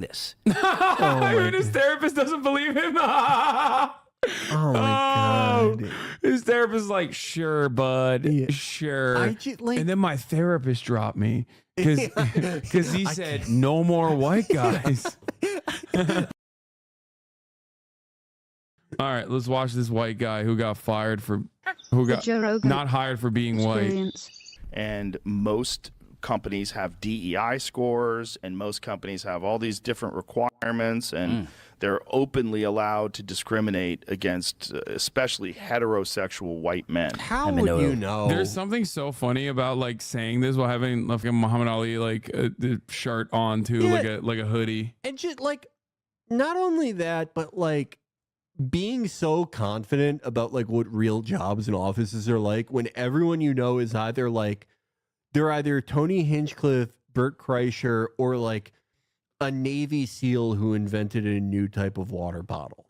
this. And his therapist doesn't believe him. Oh my God. His therapist is like, sure, bud, Yeah. sure. Like, and then my therapist dropped me because he said no more white guys. All right, let's watch this white guy who got fired for not hired for being white. And most companies have DEI scores, and most companies have all these different requirements, and they're openly allowed to discriminate against especially heterosexual white men. How would you know? There's something so funny about like saying this while having like a Muhammad Ali the shirt on too, like a hoodie. And just like, not only that, but like being so confident about like what real jobs and offices are like when everyone you know is either like, they're either Tony Hinchcliffe, Bert Kreischer, or like a Navy SEAL who invented a new type of water bottle.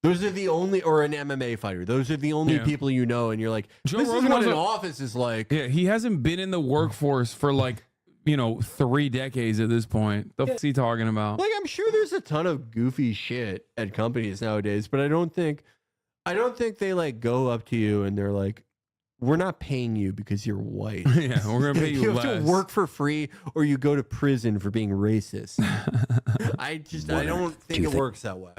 Those are the only, or an MMA fighter. Those are the only people you know, and you're like, Joe this Rogan is what also- an office is like. Yeah, he hasn't been in the workforce for like 3 decades at this point. The fuck's he talking about? Like, I'm sure there's a ton of goofy shit at companies nowadays, but I don't think they like go up to you and they're like, we're not paying you because you're white. Yeah, we're gonna pay you, you less. have to work for free or you go to prison for being racist. I don't think it works that way.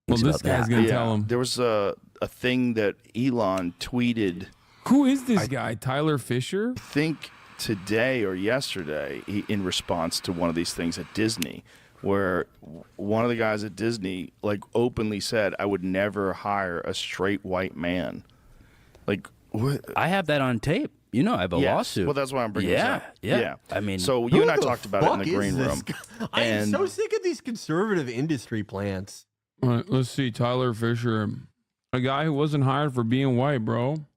Well, this guy's gonna tell him. There was a thing that Elon tweeted. Who is this guy? Tyler Fischer? I think today or yesterday, in response to one of these things at Disney, where one of the guys at Disney like openly said, "I would never hire a straight white man." Like, what? I have that on tape. You know, I have a lawsuit. Well, that's why I'm bringing this up. Yeah. I mean, so you and I talked about it in the green room. I am so sick of these conservative industry plants. All right, let's see. Tyler Fischer, a guy who wasn't hired for being white, bro.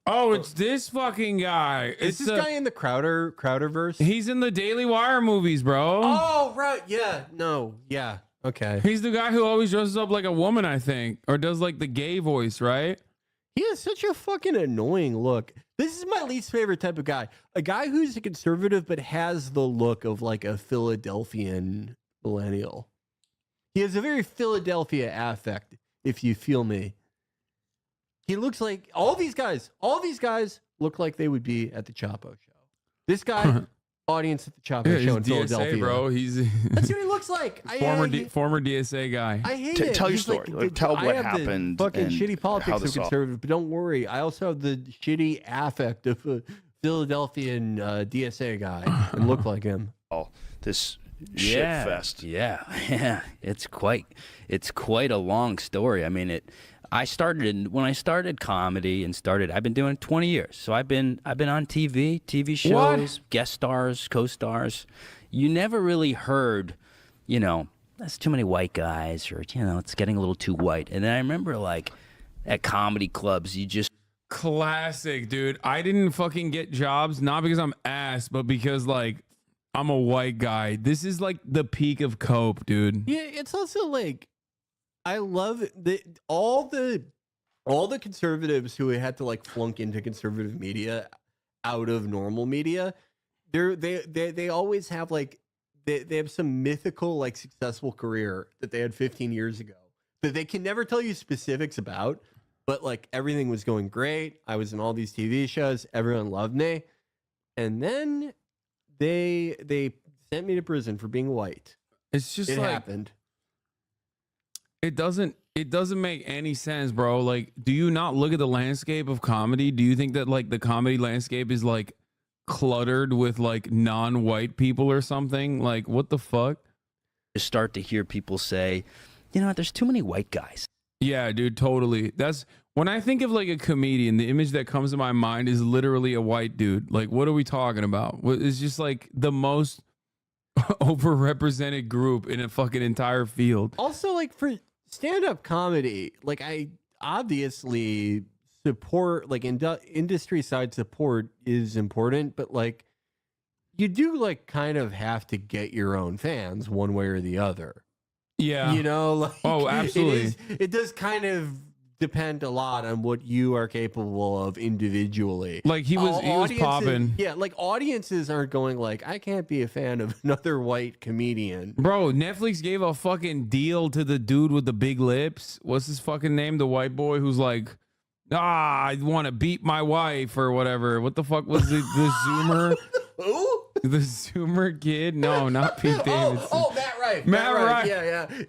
Oh, it's this fucking guy. Is this guy in the Crowderverse? He's in the Daily Wire movies, bro. Oh, right. Yeah. No. Yeah. Okay. He's the guy who always dresses up like a woman, I think, or does like the gay voice, right? He has such a fucking annoying look. This is my least favorite type of guy. A guy who's a conservative but has the look of like a Philadelphian millennial. He has a very Philadelphia affect, if you feel me. He looks like all these guys look like they would be at the Chapo show. This guy, audience at the Chapo show in DSA, Philadelphia. bro. That's what he looks like. Former DSA guy. I hate it. Tell your He's story. Like, tell what happened. The fucking and shitty how politics this of conservative. But don't worry, I also have the shitty affect of a Philadelphian DSA guy and look like him. Oh, this shit fest. Yeah. It's quite a long story. I mean, when I started comedy and I've been doing it 20 years. So I've been on TV shows, guest stars, co-stars. You never really heard, that's too many white guys, or it's getting a little too white. And then I remember like at comedy clubs, you just classic, dude. I didn't fucking get jobs not because I'm ass, but because like I'm a white guy. This is like the peak of cope, dude. Yeah, it's also like I love all the conservatives who had to like flunk into conservative media out of normal media. They always have like they have some mythical like successful career that they had 15 years ago that they can never tell you specifics about, but like everything was going great. I was in all these TV shows, everyone loved me, and then they sent me to prison for being white. It's just it like happened. It doesn't make any sense, bro. Like, do you not look at the landscape of comedy? Do you think that like the comedy landscape is like cluttered with like non-white people or something? Like, what the fuck? just start to hear people say, there's too many white guys. Yeah, dude, totally. That's when I think of like a comedian, the image that comes to my mind is literally a white dude. Like, what are we talking about? It's just like the most overrepresented group in a fucking entire field. Also, like for stand-up comedy, like I obviously support, like industry side support is important, but like you do like kind of have to get your own fans one way or the other. Yeah. Like, oh, absolutely. It does kind of depend a lot on what you are capable of individually. Like he was popping. Yeah, like audiences aren't going like, I can't be a fan of another white comedian. Bro, Netflix gave a fucking deal to the dude with the big lips. What's his fucking name? The white boy who's like, I want to beat my wife or whatever. What the fuck was the Zoomer? Who? The Zoomer kid? No, not Pete Davidson. Oh, Matt Rife. Matt Rife.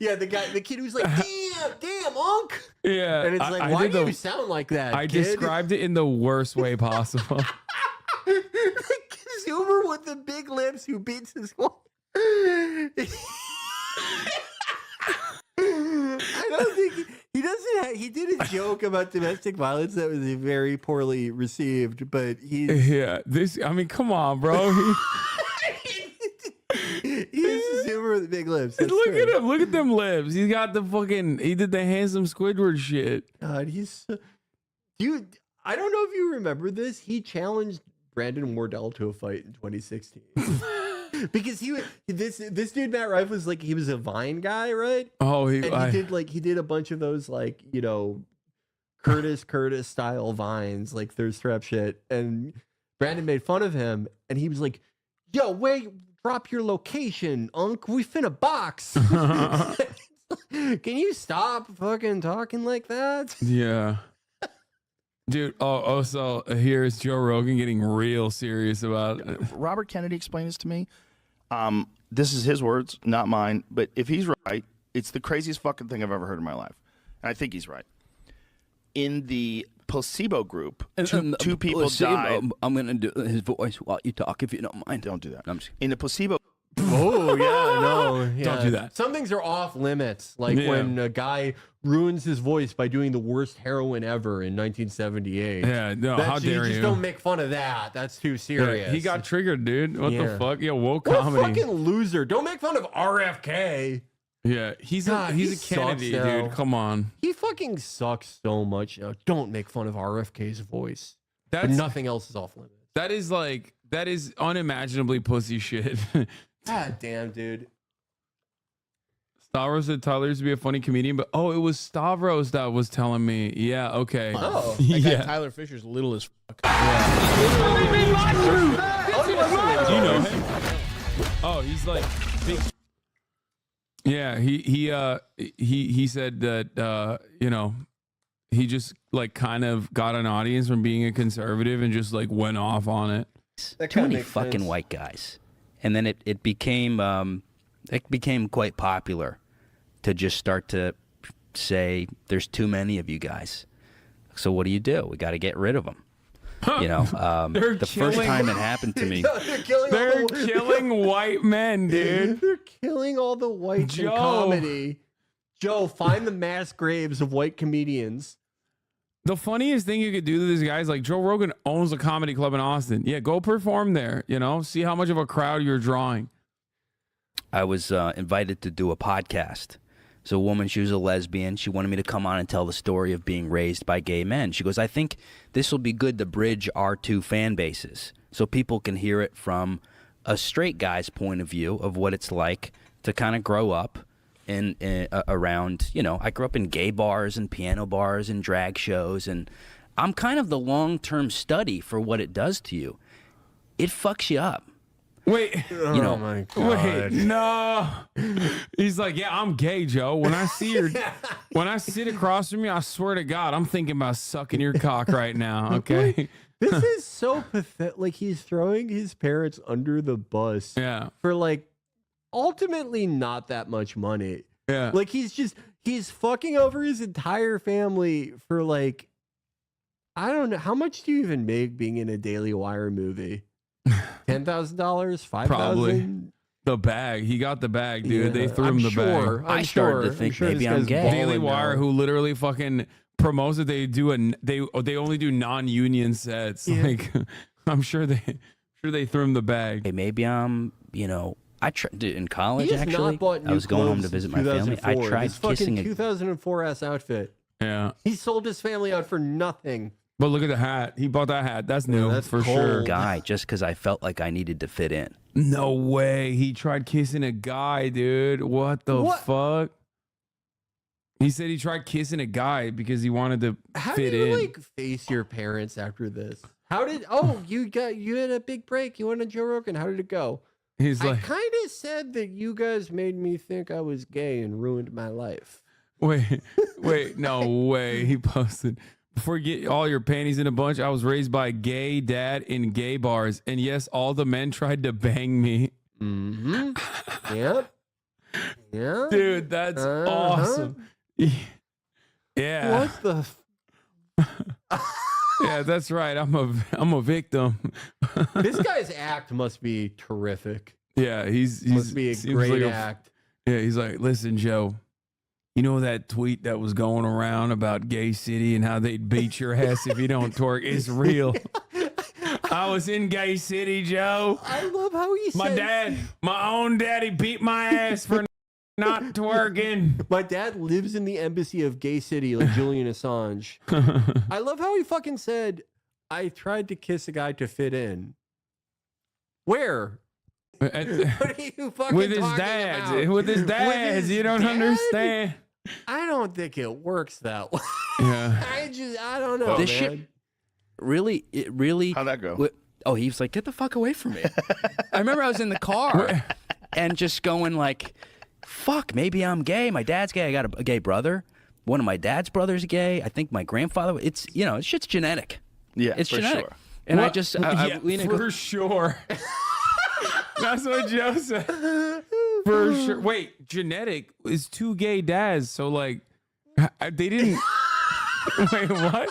Yeah. The kid who's like, damn, Unc. Yeah. And it's like, why do you sound like that? I kid? described it in the worst way possible. The Zoomer with the big lips who beats his wife. I don't think he doesn't. He did a joke about domestic violence that was very poorly received, but he's I mean, come on, bro. He's a Zoomer with the big lips. That's Look true. at him. Look at them lips. He got the fucking. He did the handsome Squidward shit. God, dude. I don't know if you remember this. He challenged Brandon Wardell to a fight in 2016. Because this dude Matt Rife was like, he was a Vine guy, right? Oh, he did a bunch of those like, you know, Curtis style Vines, like thirst trap shit. And Brandon made fun of him, and he was like, "Yo, wait, drop your location, Unc. We finna box." Can you stop fucking talking like that? Yeah. Dude, so here's Joe Rogan getting real serious about it. Robert Kennedy explained this to me. This is his words, not mine. But if he's right, it's the craziest fucking thing I've ever heard in my life. And I think he's right. In the placebo group, two people died. I'm going to do his voice while you talk, if you don't mind. Don't do that. I'm just In the placebo. Oh, yeah, no. Yeah. Don't do that. Some things are off limits. Like when a guy ruins his voice by doing the worst heroin ever in 1978. Yeah, no, how dare you? Just don't make fun of that. That's too serious. Yeah, he got triggered, dude. What the fuck? Yeah, woke what comedy. a fucking loser. Don't make fun of RFK. Yeah, he's God, a Kennedy, dude. Come on. He fucking sucks so much now. Don't make fun of RFK's voice. But nothing else is off limits. That is unimaginably pussy shit. God damn, dude. Stavros said Tyler used to be a funny comedian, but it was Stavros that was telling me. Yeah, okay. Oh. That guy, Tyler Fisher's little as fuck. Do you know him? Oh, he's like big. Yeah, he said that he just like kind of got an audience from being a conservative and just like went off on it. too many fucking white guys. And then it became quite popular to just start to say there's too many of you guys. So what do? We got to get rid of them. You know, the first time it happened to me, They're killing white men, dude. They're killing all the whites in comedy. Joe, find the mass graves of white comedians. The funniest thing you could do to these guys, like Joe Rogan owns a comedy club in Austin. Yeah, go perform there. You know, see how much of a crowd you're drawing. I was invited to do a podcast. So a woman, she was a lesbian. She wanted me to come on and tell the story of being raised by gay men. She goes, I think this will be good to bridge our two fan bases so people can hear it from a straight guy's point of view of what it's like to kind of grow up in around, you know, I grew up in gay bars and piano bars and drag shows, and I'm kind of the long-term study for what it does to you. It fucks you up. Wait, you know, my God. wait, no. He's like, yeah, I'm gay, Joe. When I see your, when I sit across from you, I swear to God, I'm thinking about sucking your cock right now. Okay. This is so pathetic. Like, he's throwing his parents under the bus Yeah. for like ultimately not that much money. Yeah. Like, he's fucking over his entire family for like, I don't know. How much do you even make being in a Daily Wire movie? $10,000, $5,000? Probably. The bag. He got the bag, dude. They threw him the bag. I started to think maybe I'm gay. Daily Wire, who literally fucking promotes that they only do non-union sets. Yeah. Like, I'm sure they threw him the bag. Hey, maybe I'm, you know, I tried in college. He has Actually, not bought new I was going home to clothes visit since my family. I 2004. tried His kissing fucking a 2004 ass outfit. Yeah. He sold his family out for nothing. But look at the hat. He bought that hat. That's new that's for cold. sure. guy just because I felt like I needed to fit in. No way. He tried kissing a guy, dude. What the fuck? He said he tried kissing a guy because he wanted to How fit do you in. like face your parents after this? How did? You had a big break. You went on Joe Rogan. How did it go? He's I like, kind of said that you guys made me think I was gay and ruined my life. wait, no way. He posted, before you get all your panties in a bunch, I was raised by a gay dad in gay bars. And yes, all the men tried to bang me. Mm-hmm. Yep. Yeah. Dude, that's awesome. Yeah. What the? Yeah, that's right. I'm a victim. This guy's act must be terrific. Yeah, he's Must be a seems great like act. Yeah, he's like, listen, Joe, you know that tweet that was going around about Gay City and how they'd beat your ass if you don't twerk? It's real. I was in Gay City, Joe. I love how he said. My own daddy beat my ass for not twerking. My dad lives in the embassy of Gay City, like Julian Assange. I love how he fucking said, I tried to kiss a guy to fit in. Where? What are you fucking With his talking dads. about? With his dads. You don't understand. I don't think it works that way. Yeah. I don't know, This man. shit really. How'd that go? Oh, he was like, get the fuck away from me. I remember I was in the car and just going like, fuck, maybe I'm gay. My dad's gay. I got a gay brother. One of my dad's brothers gay. I think my grandfather. It's shit's genetic. Yeah, It's for genetic. sure. And I What? just Yeah, lean and go, for sure. That's what Joe said. For sure. Wait, genetic is two gay dads. So like, they didn't. Wait, what?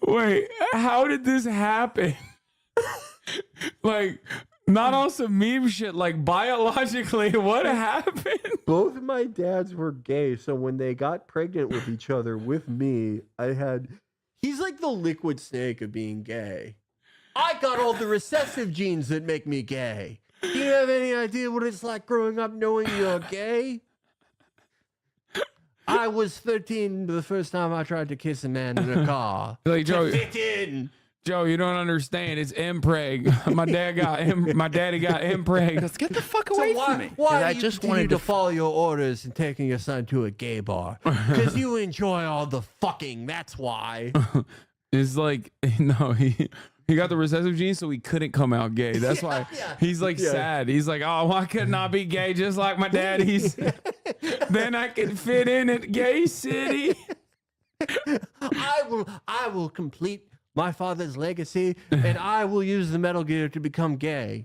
Wait. How did this happen? Like, not on some meme shit. Like, biologically, what happened? Both of my dads were gay, so when they got pregnant with each other with me, he's like the liquid snake of being gay. I got all the recessive genes that make me gay. Do you have any idea what it's like growing up knowing you're gay? I was 13 the first time I tried to kiss a man in a car. Like, Joe, To fit in. Joe, you don't understand. It's impreg. My daddy got impreg. let's get the fuck away from me. 'Cause Why I do you just continue wanted to follow your orders and taking your son to a gay bar? Because you enjoy all the fucking. That's why. It's like, no, he got the recessive gene, so he couldn't come out gay. That's why he's like sad. He's like, oh, why couldn't I be gay just like my daddy's? Then I can fit in at Gay City. I will complete my father's legacy, and I will use the Metal Gear to become gay.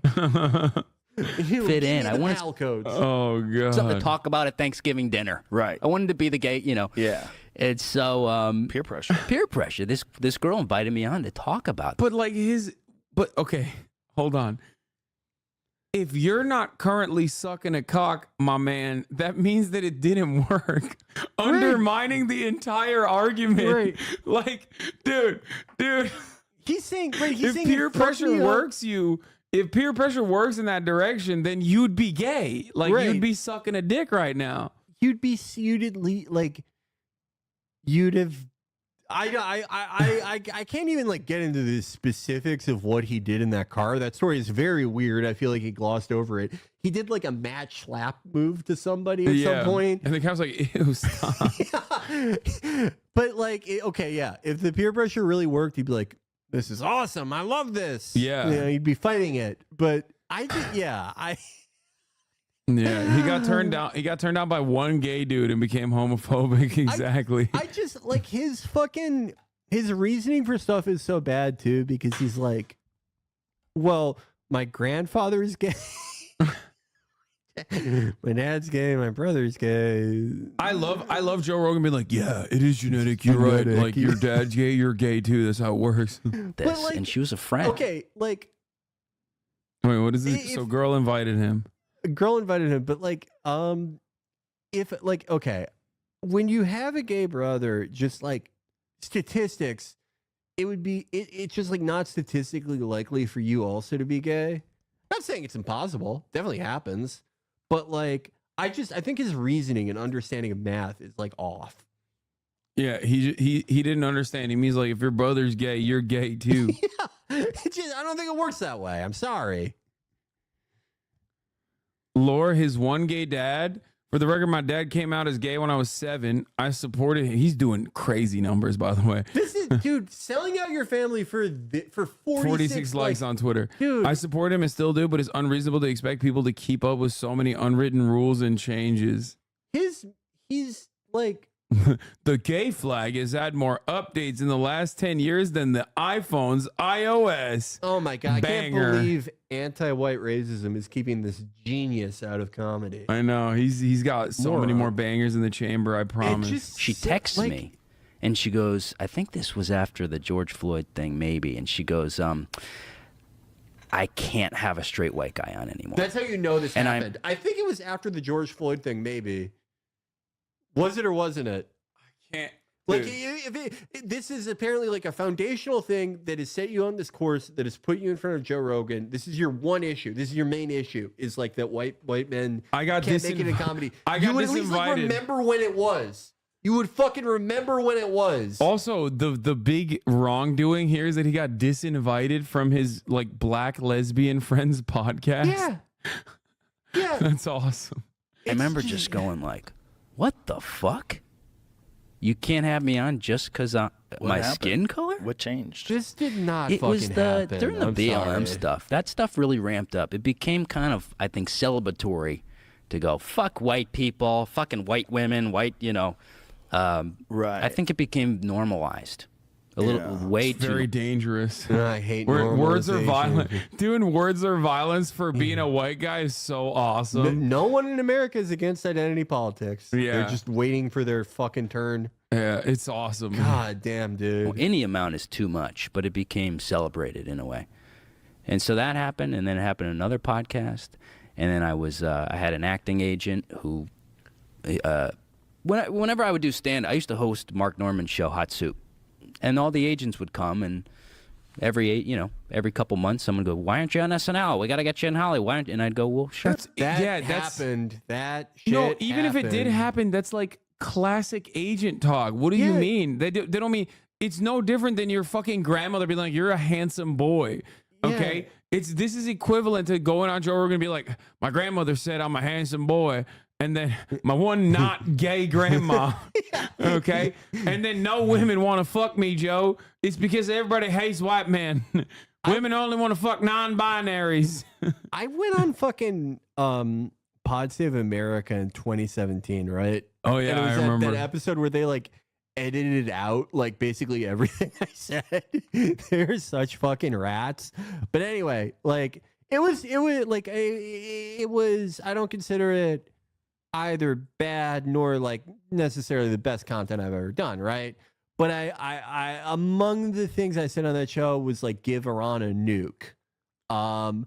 Fit in. I wanted codes. Oh god. something to talk about at Thanksgiving dinner. Right. I wanted to be the gay, Yeah. It's so Peer pressure. peer pressure. This girl invited me on to talk about But like okay, hold on. If you're not currently sucking a cock, my man, that means that it didn't work. Undermining the entire argument. Right. Like, dude. He's saying, If peer pressure works if peer pressure works in that direction, then you'd be gay. Like, Right. you'd be sucking a dick right now. you'd be you'd have. I can't even like get into the specifics of what he did in that car. That story is very weird. I feel like he glossed over it. He did like a match slap move to somebody at some point. And the cop's like, ew, stop. But like, okay, yeah. If the peer pressure really worked, he'd be like, "This is awesome. I love this." Yeah. He'd be fighting it. But Yeah, he got turned down. He got turned down by one gay dude and became homophobic. Exactly. I just like his reasoning for stuff is so bad too, because he's like, well, my grandfather is gay. My dad's gay, my brother's gay. I love Joe Rogan being like, yeah, it is genetic. You're right. Genetic. Like, your dad's gay, you're gay too. That's how it works. this, like, and she was a friend. Okay, like Wait, what is it? If- So girl invited him. a girl invited him, but like, if like, okay, when you have a gay brother, just like statistics, it would be it's just like not statistically likely for you also to be gay. Not saying it's impossible, definitely happens, but like, I think his reasoning and understanding of math is like off. Yeah, he didn't understand. He means like, if your brother's gay, you're gay too. Yeah, I don't think it works that way. I'm sorry. Lore, his one gay dad For the record, my dad came out as gay when I was 7. I supported him. He's doing crazy numbers, by the way. This is, dude, selling out your family for 46 likes on Twitter. Dude. I support him and still do, but it's unreasonable to expect people to keep up with so many unwritten rules and changes. He's like, The gay flag has had more updates in the last 10 years than the iPhone's iOS. oh my God, Banger. I can't believe anti-white racism is keeping this genius out of comedy. I know. He's got so many Moron. more bangers in the chamber, I promise. She texts me and she goes, I think this was after the George Floyd thing, maybe. And she goes, I can't have a straight white guy on anymore. That's how you know this And happened. I think it was after the George Floyd thing, maybe. Was it or wasn't it? Can't. Like, Dude. this is apparently like a foundational thing that has set you on this course, that has put you in front of Joe Rogan. This is your one issue. This is your main issue. Is like that white men I got can't make it in comedy. You would at least like disinvited. remember when it was. You would fucking remember when it was. Also, the big wrongdoing here is that he got disinvited from his like black lesbian friends podcast. Yeah. Yeah. That's awesome. I remember just going like, what the fuck? You can't have me on just because my happened? skin color? What changed? This did not It fucking was happen. during the I'm BLM sorry. stuff. That stuff really ramped up. It became kind of, I think, celebratory to go, fuck white people, fucking white women, white, Right. I think it became normalized. A little way too. Very dangerous. I hate Words are normalization. violent. Doing words are violence for being a white guy is so awesome. No one in America is against identity politics. Yeah. They're just waiting for their fucking turn. Yeah, it's awesome. God damn, dude. Well, any amount is too much, but it became celebrated in a way. And so that happened, and then it happened in another podcast. And then I had an acting agent who, whenever I would do stand, I used to host Mark Norman's show, Hot Soup. And all the agents would come, and every couple months, someone would go, "Why aren't you on SNL? We got to get you in Hollywood." Why aren't? And I'd go, "Well, sure." That happened. That shit No, even if it did happened. happen, that's like classic agent talk. What do you Yeah. mean? They don't mean it's no different than your fucking grandmother being like, "You're a handsome boy." Okay, this is equivalent to going on Joe Rogan and be like, "My grandmother said I'm a handsome boy." And then my one not gay grandma, okay? And then no women want to fuck me, Joe. It's because everybody hates white men. Women only want to fuck non-binaries. I went on fucking Pod Save America in 2017, right? Oh, yeah, And it was I remember. that episode where they like edited out like basically everything I said. They're such fucking rats. But anyway, like it was I don't consider it either bad nor like necessarily the best content I've ever done, right? But I among the things I said on that show was like give Iran a nuke. And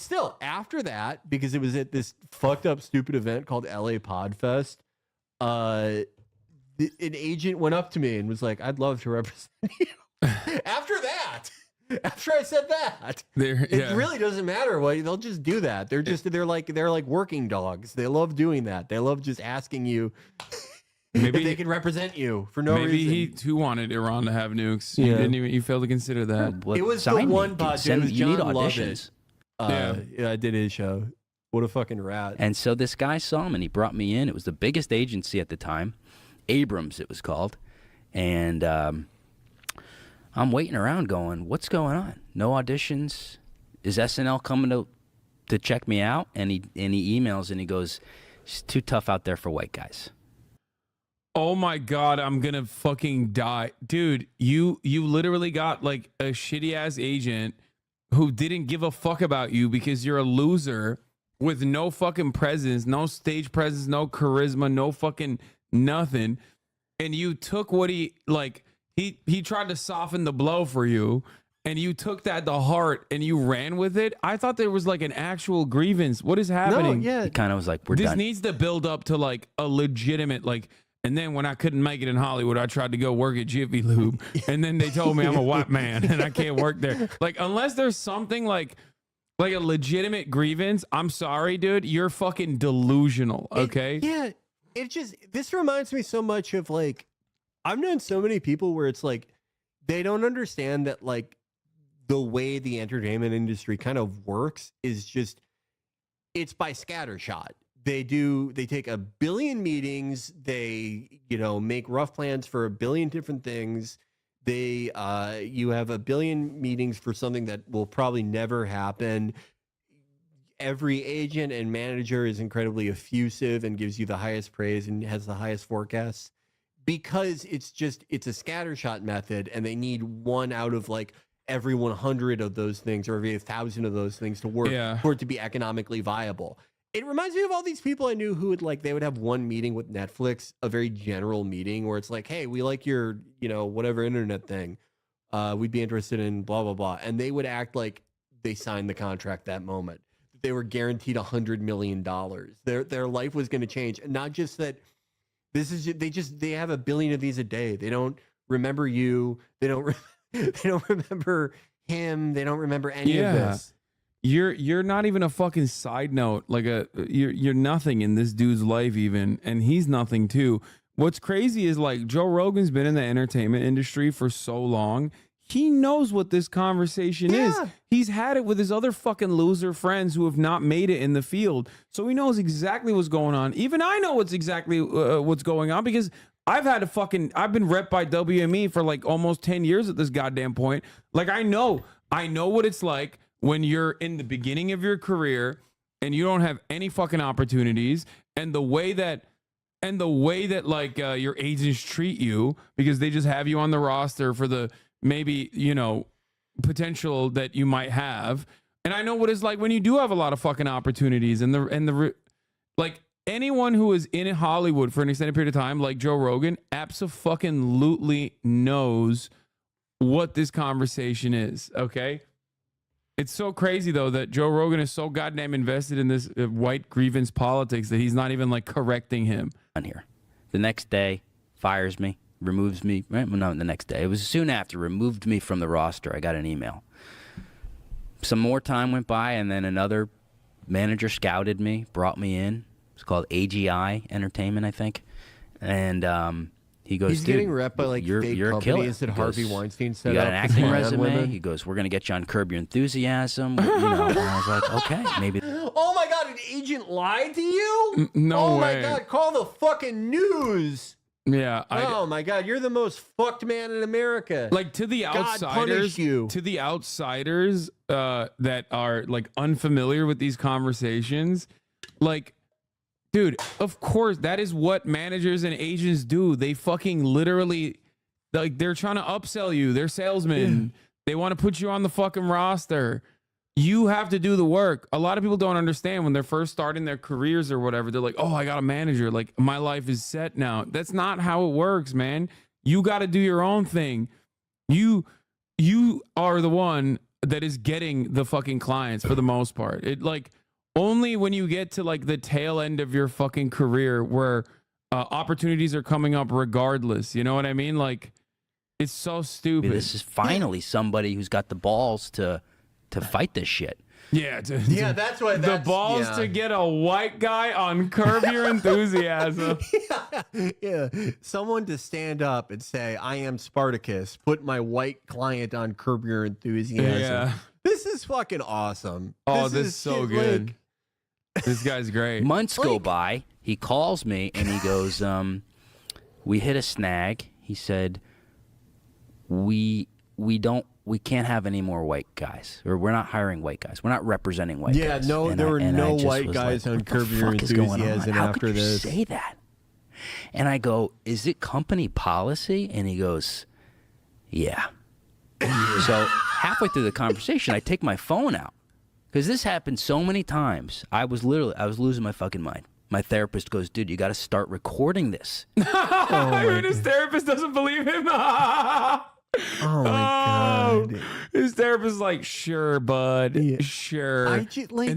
still after that, because it was at this fucked up stupid event called LA Podfest, an agent went up to me and was like, "I'd love to represent you." After I said that, it really doesn't matter what they'll just do that. They're like working dogs. They love doing that. They love just asking you if they can represent you for no reason. Maybe he too wanted Iran to have nukes. Yeah. You failed to consider that. Well, It was sign the me. one pod, dude. It was You need John auditions. Lovett. Yeah, I did his show. What a fucking rat. And so this guy saw him, and he brought me in. It was the biggest agency at the time, Abrams it was called. And I'm waiting around going, what's going on? No auditions? Is SNL coming to check me out? And he emails and he goes, it's too tough out there for white guys. Oh my God, I'm gonna fucking die. Dude, you literally got like a shitty ass agent who didn't give a fuck about you because you're a loser with no fucking presence, no stage presence, no charisma, no fucking nothing. And you took what he tried to soften the blow for you, and you took that to heart and you ran with it. I thought there was like an actual grievance. What is happening? No, yeah. He kind of was like, we're This done. needs to build up to like a legitimate like. And then when I couldn't make it in Hollywood, I tried to go work at Jiffy Lube, and then they told me I'm a white man and I can't work there. Like unless there's something like a legitimate grievance, I'm sorry, dude, you're fucking delusional. Okay. This reminds me so much of like, I've known so many people where it's like, they don't understand that like the way the entertainment industry kind of works is just, it's by scattershot. They take 1 billion meetings. They, make rough plans for 1 billion different things. You have 1 billion meetings for something that will probably never happen. Every agent and manager is incredibly effusive and gives you the highest praise and has the highest forecasts because it's a scattershot method, and they need one out of like every 100 of those things or every 1,000 of those things to work for it to be economically viable. It reminds me of all these people I knew who would they would have one meeting with Netflix, a very general meeting where it's like, hey, we like your, whatever internet thing. We'd be interested in blah, blah, blah. And they would act like they signed the contract that moment. They were guaranteed $100 million. Their life was going to change. And not just that they have 1 billion of these a day. They don't remember you. They don't remember him. They don't remember any of this. You're not even a fucking side note. Like you're nothing in this dude's life even, and he's nothing too. What's crazy is like Joe Rogan's been in the entertainment industry for so long. He knows what this conversation is. He's had it with his other fucking loser friends who have not made it in the field. So he knows exactly what's going on. Even I know what's going on because I've been rep by WME for like almost 10 years at this goddamn point. Like I know what it's like when you're in the beginning of your career and you don't have any fucking opportunities, and the way that like your agents treat you because they just have you on the roster for the maybe, potential that you might have. And I know what it's like when you do have a lot of fucking opportunities and like anyone who is in Hollywood for an extended period of time, like Joe Rogan, abso-fucking-lutely knows what this conversation is. Okay. It's so crazy though that Joe Rogan is so goddamn invested in this white grievance politics that he's not even like correcting him. On here, the next day, fires me, removes me. Right? Well, not the next day. It was soon after. Removed me from the roster. I got an email. Some more time went by, and then another manager scouted me, brought me in. It's called AGI Entertainment, I think, and he goes, he's getting rep by like you're fake a killer. companies that Harvey Weinstein set you got up. an acting to resume. women. He goes, we're gonna get you on Curb Your Enthusiasm. And I was like, okay, maybe. Oh my God, an agent lied to you? No my way. God, call the fucking news. Yeah. Oh my God, you're the most fucked man in America. Like to the outsiders, that are like unfamiliar with these conversations, like, dude, of course, that is what managers and agents do. They fucking literally, like, they're trying to upsell you. They're salesmen. They want to put you on the fucking roster. You have to do the work. A lot of people don't understand when they're first starting their careers or whatever. They're like, oh, I got a manager. Like, my life is set now. That's not how it works, man. You got to do your own thing. You are the one that is getting the fucking clients for the most part. It like only when you get to like the tail end of your fucking career where opportunities are coming up regardless. You know what I mean? Like, it's so stupid. This is finally somebody who's got the balls to fight this shit. Yeah, that's why the balls to get a white guy on Curb Your Enthusiasm. Yeah, someone to stand up and say, I am Spartacus, put my white client on Curb Your Enthusiasm. Yeah. This is fucking awesome. Oh, this is so good. This guy's great. Months go by. He calls me and he goes, we hit a snag. He said, we can't have any more white guys, or we're not hiring white guys. We're not representing white guys. Yeah, no, there were no white guys on Curb Your Enthusiasm after this. How could you say that? And I go, is it company policy? And he goes, yeah. So halfway through the conversation, I take my phone out because this happened so many times. I was losing my fucking mind. My therapist goes, dude, you got to start recording this. His therapist doesn't believe him. Oh my God. His therapist is like, sure, bud. Yeah. Sure. And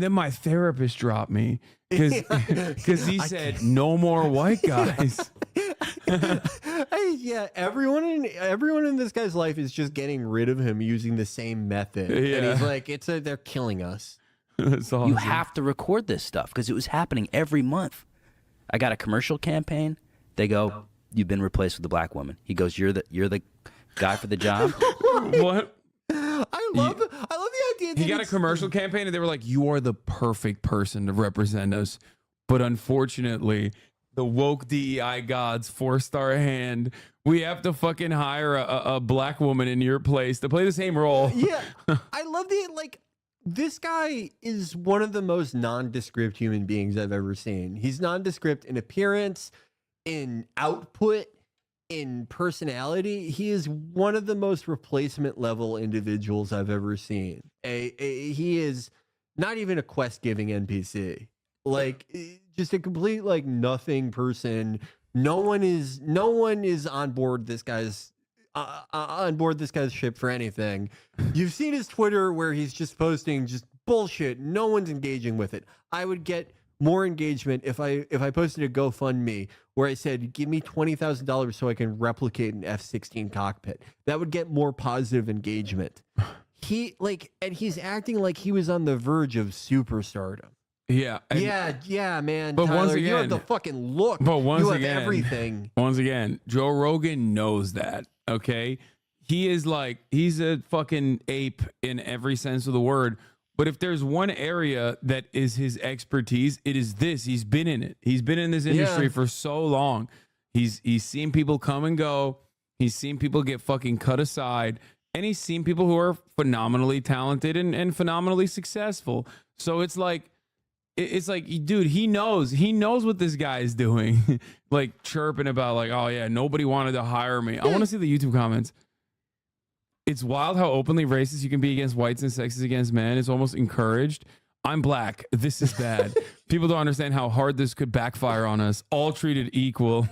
then my therapist dropped me because he said no more white guys. Yeah, everyone in this guy's life is just getting rid of him using the same method. Yeah. And he's like, they're killing us. That's awesome. You have to record this stuff because it was happening every month. I got a commercial campaign. They go, you've been replaced with a black woman. He goes, you're the guy for the job. What? I love the idea that He got a commercial campaign and they were like, you are the perfect person to represent us. but unfortunately, the woke DEI gods forced our hand. We have to fucking hire a black woman in your place to play the same role. Yeah, I love this guy is one of the most nondescript human beings I've ever seen. He's nondescript in appearance, in output, in personality. He is one of the most replacement level individuals I've ever seen. He is not even a quest giving NPC. Like, just a complete like nothing person. No one is on board this guy's ship for anything. You've seen his Twitter where he's just posting just bullshit. No one's engaging with it. I would get more engagement if I posted a GoFundMe where I said, give me $20,000 so I can replicate an F-16 cockpit. That would get more positive engagement. And he's acting like he was on the verge of superstardom. Yeah. Yeah, man. But Tyler, once again, you have the fucking look. But once you have again, everything. Once again, Joe Rogan knows that. Okay, he's a fucking ape in every sense of the word. But if there's one area that is his expertise, it is this. He's been in it. He's been in this industry for so long. He's seen people come and go. He's seen people get fucking cut aside. And he's seen people who are phenomenally talented and phenomenally successful. So it's like, dude, he knows what this guy is doing. Like chirping about like, oh yeah, nobody wanted to hire me. I want to see the YouTube comments. It's wild how openly racist you can be against whites and sexist against men. It's almost encouraged. I'm black. This is bad. People don't understand how hard this could backfire on us. All treated equal.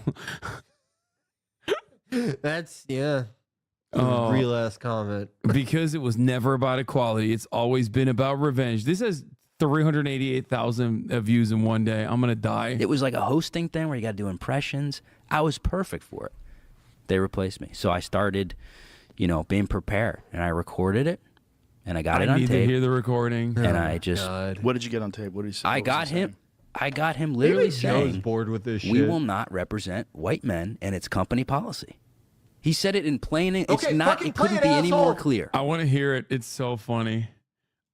That's real ass comment. Because it was never about equality. It's always been about revenge. This has 388,000 views in one day. I'm gonna die. It was like a hosting thing where you got to do impressions. I was perfect for it. They replaced me, so I started, being prepared, and I recorded it, and I got it on tape. I need to hear the recording. And I just, what did you get on tape? What did he say? I got him literally saying, Joe's bored with this shit. "We will not represent white men, and it's company policy." He said it in plain. It couldn't be any more clear. I want to hear it. It's so funny.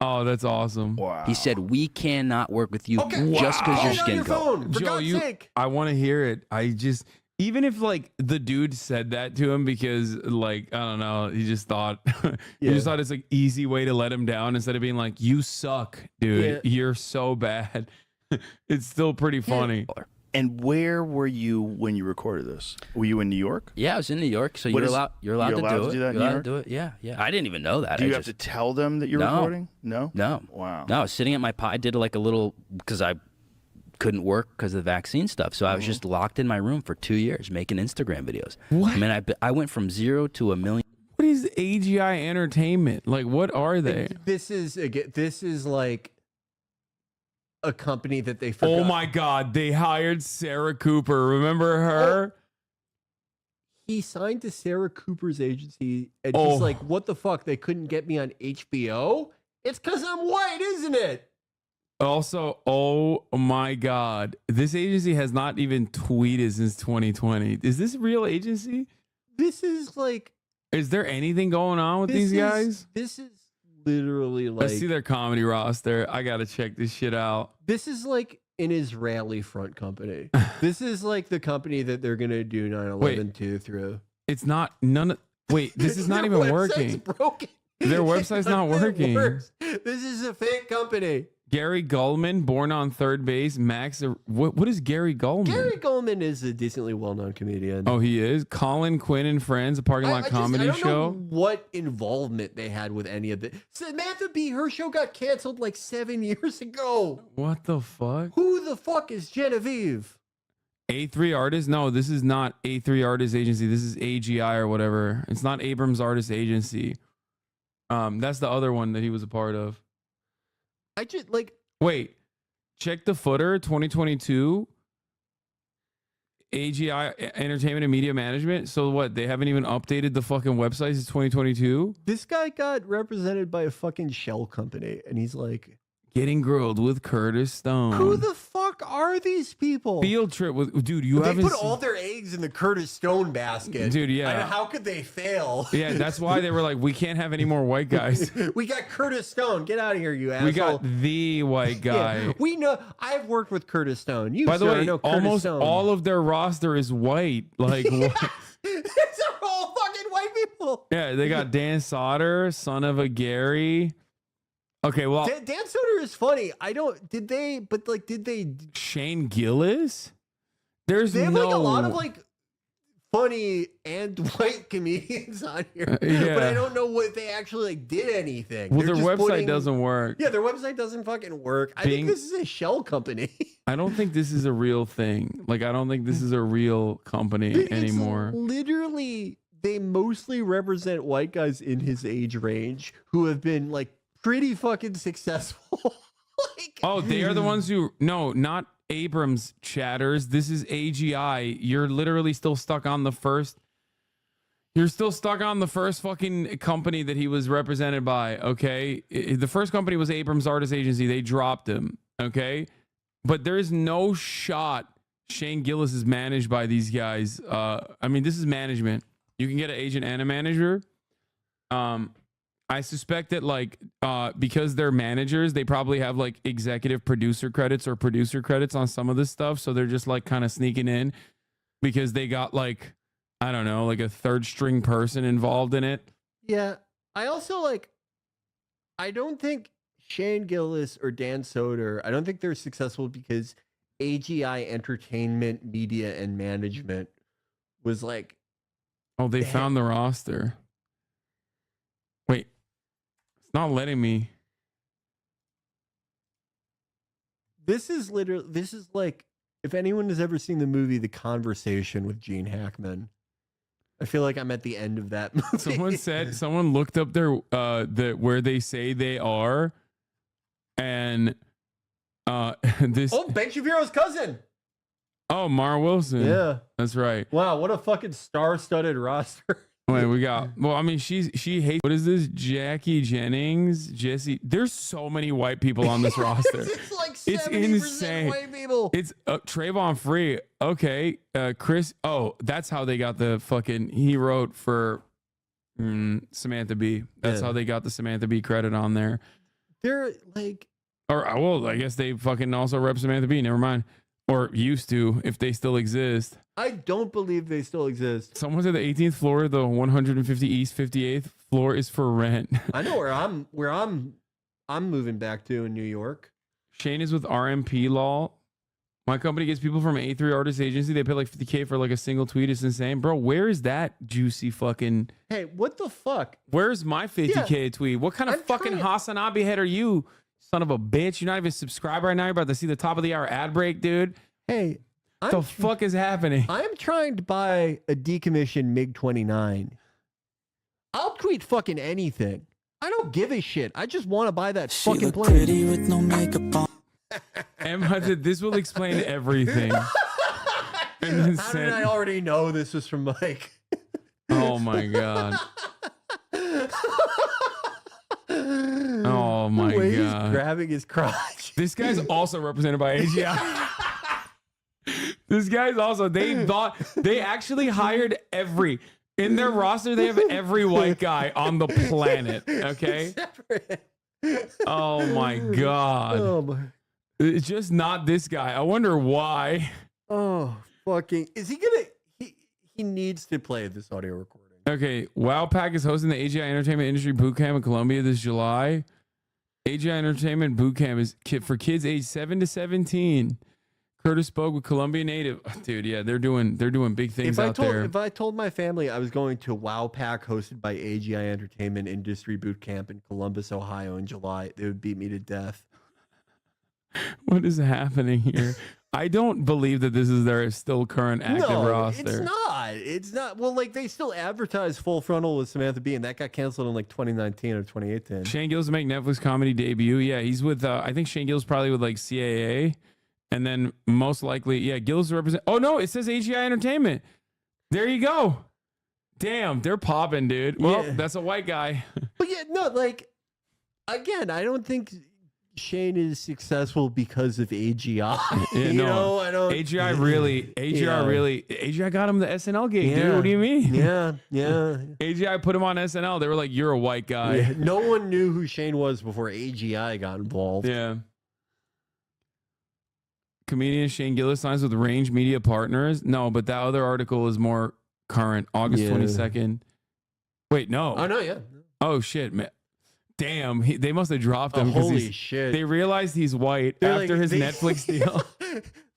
Oh, that's awesome. Wow. He said, "We cannot work with you just because your skin color." For God's sake. I want to hear it. Even if like the dude said that to him because like, I don't know, he just thought it's like easy way to let him down instead of being like, you suck, dude. You're so bad. It's still pretty funny. And where were you when you recorded this? Were you in New York? Yeah, I was in New York, so you're allowed to do it. That in New York? Yeah. I didn't even know that. Do you have to tell them that you're recording? No. Wow. No, I was sitting at my I did like a little because I couldn't work because of the vaccine stuff, so I was just locked in my room for 2 years making Instagram videos. What? I mean, I went from 0 to 1 million. What is AGI Entertainment? Like, what are they? This is like a company that they forgot. Oh my God, they hired Sarah Cooper. Remember her? He signed to Sarah Cooper's agency, and he's like, what the fuck? They couldn't get me on HBO? It's because I'm white, isn't it? Also, oh my God, this agency has not even tweeted since 2020. Is this a real agency? This is like... Is there anything going on with these guys? This is literally like... Let's see their comedy roster. I got to check this shit out. This is like an Israeli front company. This is like the company that they're going to do 9/11 2 through. It's not... Wait, this is not even working. Broken. Their website's not working. This is a fake company. Gary Gulman, born on third base. Max, what is Gary Gulman? Gary Gulman is a decently well-known comedian. Oh, he is? Colin Quinn and Friends, a parking lot comedy I don't show. know what involvement they had with any of it. Samantha Bee, her show got canceled like 7 years ago. What the fuck? Who the fuck is Genevieve? A3 Artists? No, this is not A3 Artists Agency. This is AGI or whatever. It's not Abrams Artists Agency. That's the other one that he was a part of. I just like... Wait, check the footer, 2022. AGI, Entertainment and Media Management. So what, they haven't even updated the fucking website since 2022? This guy got represented by a fucking shell company, and he's like... Getting grilled with Curtis Stone. Who the fuck are these people? Field trip with dude. You They haven't put seen- all their eggs in the Curtis Stone basket. Dude, yeah. How could they fail? Yeah, that's why they were like, we can't have any more white guys. We got Curtis Stone. Get out of here, you asshole. We got the white guy. Yeah, we know. I've worked with Curtis Stone. You, By the sir, way, know Curtis almost Stone. all of their roster is white. Like, what? These are all fucking white people. Yeah, they got Dan Sauter, son of a Gary. Okay, well, Dan Soder is funny. Did they Shane Gillis? There's have no like a lot of like funny and white comedians on here, Yeah. but I don't know what they actually like did anything. well, They're their just website doesn't work. Yeah, their website doesn't fucking work. I Bing- think this is a shell company. I don't think this is a real thing. Like, I don't think this is a real company It's anymore. Literally, they mostly represent white guys in his age range who have been like pretty fucking successful. Like, Oh, they are the ones who no, not Abrams chatters. This is AGI. You're literally still stuck on the first. You're still stuck on the first fucking company that he was represented by. Okay, the first company was Abrams Artist Agency. They dropped him. Okay, but there is no shot Shane Gillis is managed by these guys. I mean, this is management. You can get an agent and a manager. I suspect that like because they're managers, they probably have like executive producer credits or producer credits on some of this stuff. So they're just like kind of sneaking in because they got like, I don't know, like a third string person involved in it. yeah, I also like. I don't think Shane Gillis or Dan Soder. I don't think they're successful because AGI Entertainment Media and Management was like. Oh, they found the roster. Wait, it's not letting me. This is like if anyone has ever seen the movie The Conversation with Gene Hackman. I feel like I'm at the end of that movie. Someone looked up their where they say they are, and this Ben Shapiro's cousin. oh Mara Wilson, Yeah. that's right. Wow, what a fucking star-studded roster. Wait, we got. Well, I mean, she hates. What is this? Jackie Jennings, Jesse. There's so many white people on this roster. It's like It's 70% insane. white people. It's Trayvon Free. Okay, Chris. Oh, that's how they got the fucking. He wrote for Samantha Bee. That's Yeah. how they got the Samantha Bee credit on there. They're like, Or well, I guess they fucking also rep Samantha Bee. Never mind. Or used to, if they still exist. I don't believe they still exist. Someone said the 18th floor, the 150 East 58th floor is for rent. I know where I'm moving back to in New York. Shane is with RMP Law. My company gets people from A3 Artist Agency. They pay like $50K for like a single tweet. It's insane. Bro, where is that juicy fucking... Hey, what the fuck? Where's my 50K tweet? What kind of I'm fucking trying- HasanAbi head are you, son of a bitch? You're not even subscribed right now. You're about to see the top of the hour ad break, dude. Hey, What the fuck is happening? I'm trying to buy a decommissioned MiG-29. I'll tweet fucking anything. I don't give a shit. I just want to buy that She fucking look plane. pretty with no makeup on. Emma said this will explain everything. And then How did said- I already know this was from Mike? Oh my god. Oh my The way god. He's grabbing his crotch. This guy's also represented by AGI. This guy's also, they actually hired in their roster, they have every white guy on the planet. Okay. Separate. Oh my God. Oh my. It's just not this guy. I wonder why. Oh fucking. Is he gonna? He needs to play this audio recording. Okay. WowPack is hosting the AGI Entertainment Industry Bootcamp in Columbia this July. AGI Entertainment Bootcamp is for kids aged 7 to 17. Curtis spoke with Columbia native. Oh, dude, yeah, they're doing big things out there. If I told my family I was going to WowPack hosted by AGI Entertainment Industry Bootcamp in Columbus, Ohio in July, they would beat me to death. What is happening here? I don't believe that this is their still current active roster. It's not. It's not. Well, like they still advertise Full Frontal with Samantha Bee, and that got canceled in like 2019 or 2018. Shane Gillis will make Netflix comedy debut. Yeah, he's with. I think Shane Gillis probably with like CAA, and then most likely, yeah, Gillis represent. Oh no, it says AGI Entertainment. There you go. Damn, they're popping, dude. Well, Yeah. that's a white guy. But yeah, no, like again, I don't think Shane is successful because of AGI. Yeah, I don't. AGI got him the SNL gig, dude. What do you mean? Yeah. AGI put him on SNL. They were like, "You're a white guy." Yeah. No one knew who Shane was before AGI got involved. Yeah. Comedian Shane Gillis signs with Range Media Partners. No, but that other article is more current. August 22nd. Wait, no. Oh no, yeah. Oh shit, man. Damn, they must have dropped him. Holy shit. They realized he's white after his Netflix deal.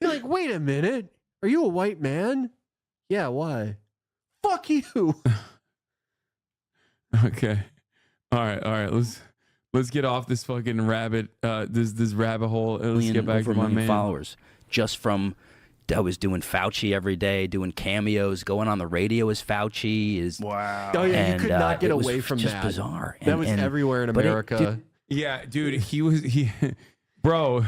They're like, wait a minute. Are you a white man? Yeah, why? Fuck you. Okay. All right. Let's get off this fucking rabbit this rabbit hole. Let's get back to my man. Followers just from I was doing Fauci every day, doing cameos, going on the radio as Fauci. Wow. Oh yeah, you could not get it was away from just that. Bizarre. That was everywhere in America. Yeah, dude, bro,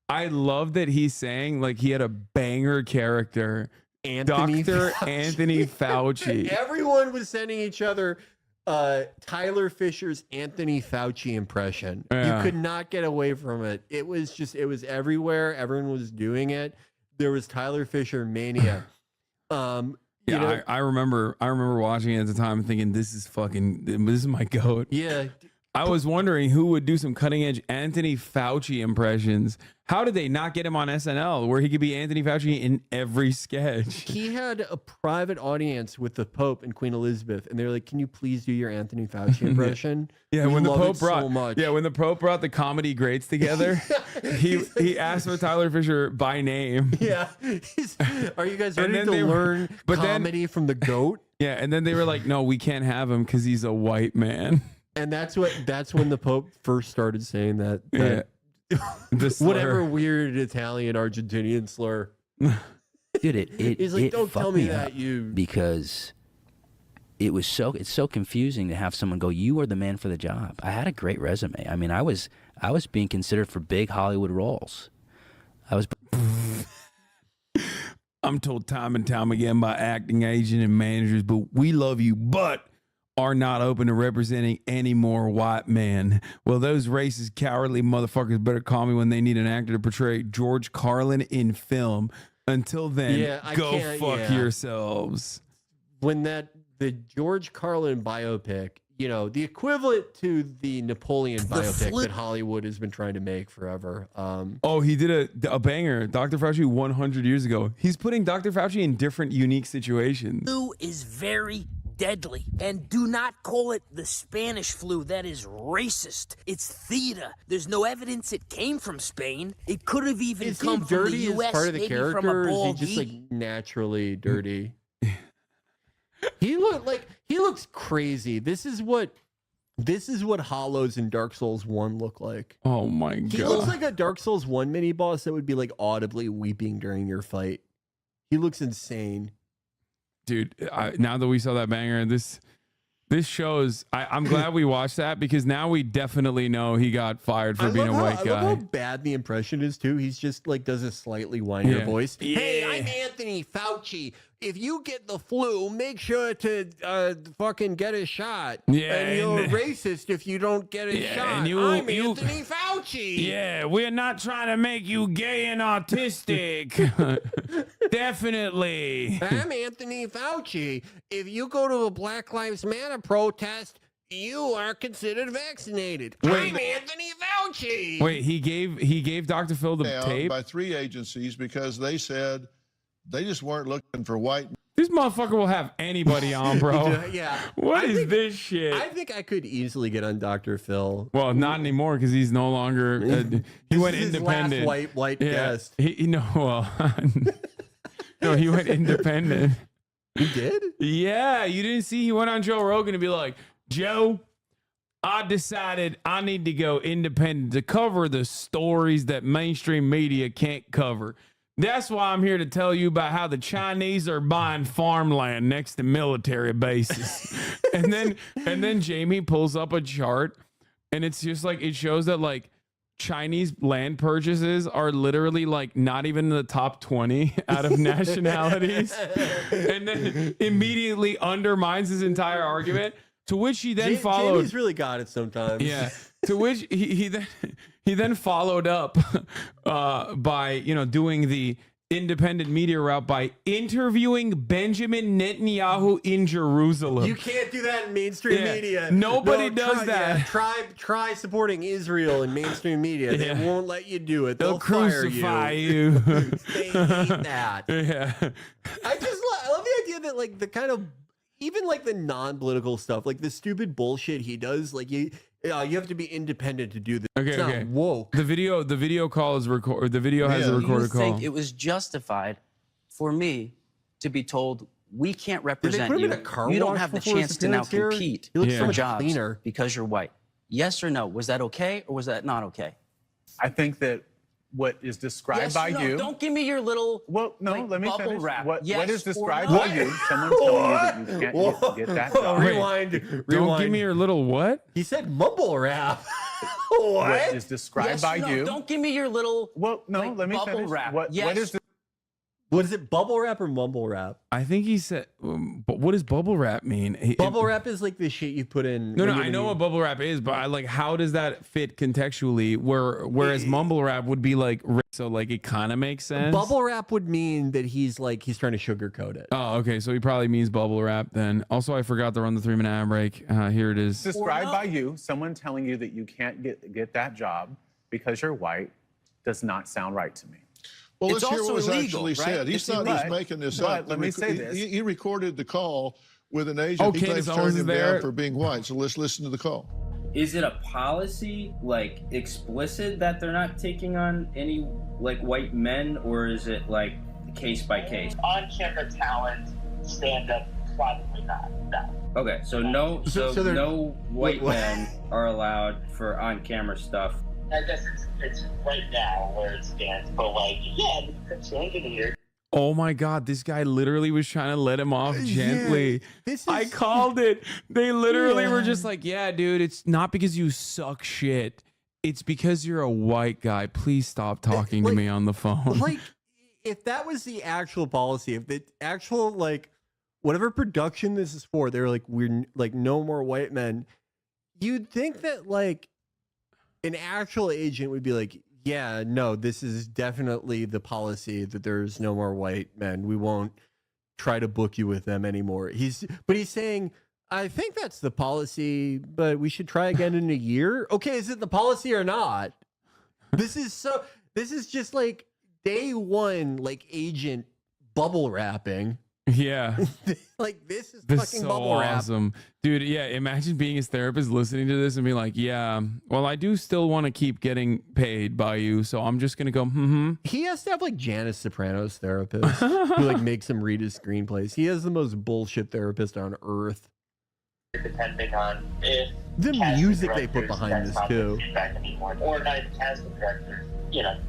I love that he's saying like he had a banger character. Dr. Anthony Fauci. Everyone was sending each other Tyler Fisher's Anthony Fauci impression. Yeah. You could not get away from it. It was everywhere. Everyone was doing it. There was Tyler Fisher mania. I remember watching it at the time and thinking, this is my goat. Yeah. I was wondering who would do some cutting edge Anthony Fauci impressions. How did they not get him on SNL where he could be Anthony Fauci in every sketch? He had a private audience with the Pope and Queen Elizabeth, and they're like, "Can you please do your Anthony Fauci impression?" Yeah, we when the love Pope it so much. when the Pope brought the comedy greats together, he asked for Tyler Fisher by name. Yeah. Are you guys ready then to learn but comedy from the goat? Yeah, and then they were like, "No, we can't have him because he's a white man." And that's when the Pope first started saying that The slur. whatever weird Italian Argentinian slur. Dude, He's like, "Don't fucked tell me up that, you." because it's so confusing to have someone go, "You are the man for the job." I had a great resume. I mean, I was being considered for big Hollywood roles. I'm told time and time again by acting agent and managers, but we love you, but are not open to representing any more white men. Well, those racist, cowardly motherfuckers better call me when they need an actor to portray George Carlin in film. Until then, go fuck yourselves. When the George Carlin biopic, the equivalent to the Napoleon biopic that Hollywood has been trying to make forever. He did a banger. Dr. Fauci 100 years ago. He's putting Dr. Fauci in different unique situations. Flu is very deadly, and do not call it the Spanish flu. That is racist. It's theta. There's no evidence it came from Spain. It could have even come from the U.S. As part of the maybe character, from a or is he bald just like eagle. naturally dirty? He looks crazy. This is what Hollows in Dark Souls 1 look like. Oh my god. He looks like a Dark Souls 1 mini boss that would be like audibly weeping during your fight. He looks insane. Dude, now that we saw that banger, this shows. I'm glad we watched that because now we definitely know he got fired for being a white guy. I love how bad the impression is too. He's just like does a slightly whinier voice. Yeah. Hey, I'm Anthony Fauci. If you get the flu, make sure to fucking get a shot. Yeah, and you're racist if you don't get a shot. and I'm Anthony Fauci. Yeah, we're not trying to make you gay and autistic. Definitely. I'm Anthony Fauci. If you go to a Black Lives Matter protest, you are considered vaccinated. I'm Anthony Fauci. Wait, he gave Dr. Phil the tape by 3 agencies because they said they just weren't looking for white. This motherfucker will have anybody on, bro. Yeah. What is this shit? I think I could easily get on Dr. Phil. Well, not anymore because he's no longer. He went This is his independent. last white guest. No, he went independent. He did? Yeah, you didn't see he went on Joe Rogan to be like, Joe, I decided I need to go independent to cover the stories that mainstream media can't cover. That's why I'm here to tell you about how the Chinese are buying farmland next to military bases. and then Jamie pulls up a chart and it's just like it shows that like Chinese land purchases are literally like not even in the top 20 out of nationalities. And then immediately undermines his entire argument. To which he then Jamie's really got it sometimes. Yeah. To which he then followed up by doing the independent media route by interviewing Benjamin Netanyahu in Jerusalem. You can't do that in mainstream media. Nobody does that. Yeah, try supporting Israel in mainstream media. They won't let you do it. They'll crucify you. They hate that. Yeah. I love the idea that like the kind of even like the non-political stuff, like the stupid bullshit he does, like you have to be independent to do this. Okay, it's not woke. The video call is record. The video has a recorded call. You think it was justified for me to be told we can't represent you? You don't have the chance to now compete for jobs because you're white. Yes or no? Was that okay or was that not okay? I think that what is described by you. Don't give me your little let me bubble finish. wrap. What is described no? by you? Someone telling you that you can't get that job. Rewind. Don't give me your little what? He said mumble rap. What is described by you? Don't give me your little let me bubble finish. wrap. What is it, bubble wrap or mumble wrap? I think he said, but what does bubble wrap mean? Bubble wrap is like the shit you put in. No, I know what bubble wrap is, but how does that fit contextually? Whereas mumble wrap would be like, so like it kind of makes sense. Bubble wrap would mean that he's trying to sugarcoat it. Oh, okay. So he probably means bubble wrap then. Also, I forgot to run the 3-minute ad break. Here it is. Described by you, someone telling you that you can't get that job because you're white does not sound right to me. Well, It's let's hear also what was illegal, actually right? said. He's It's not just illegal. making this But up. let me say this. He recorded the call with an agent. Oh, He Candace thinks Owens turned is him there. down for being white. So let's listen to the call. Is it a policy, like, explicit that they're not taking on any, like, white men, or is it, like, case by case? On-camera talent, stand-up, probably not. No. Okay, so no white what? men are allowed for on-camera stuff. I guess it's right now where it stands, but like, yeah, it's engineered. Oh my God, this guy literally was trying to let him off gently. I called it. They literally were just like, yeah, dude, it's not because you suck shit. It's because you're a white guy. Please stop talking to me on the phone. Like, if that was the actual policy, if the actual, like, whatever production this is for, they're like, we're like, no more white men. You'd think that, like, an actual agent would be like, yeah, no, this is definitely the policy that there's no more white men. We won't try to book you with them anymore. But he's saying, I think that's the policy, but we should try again in a year. Okay, is it the policy or not? This is just like day one, like agent bubble wrapping. Yeah. Like this is This fucking is so bubble wrap. awesome. Dude, yeah, imagine being his therapist listening to this and being like, yeah, well, I do still want to keep getting paid by you, so I'm just going to go, He has to have like Janice Soprano's therapist who like makes him read his screenplays. He has the most bullshit therapist on earth. Depending on if The casting music they put directors, behind that's this not too. the feedback anymore. Or not even casting directors,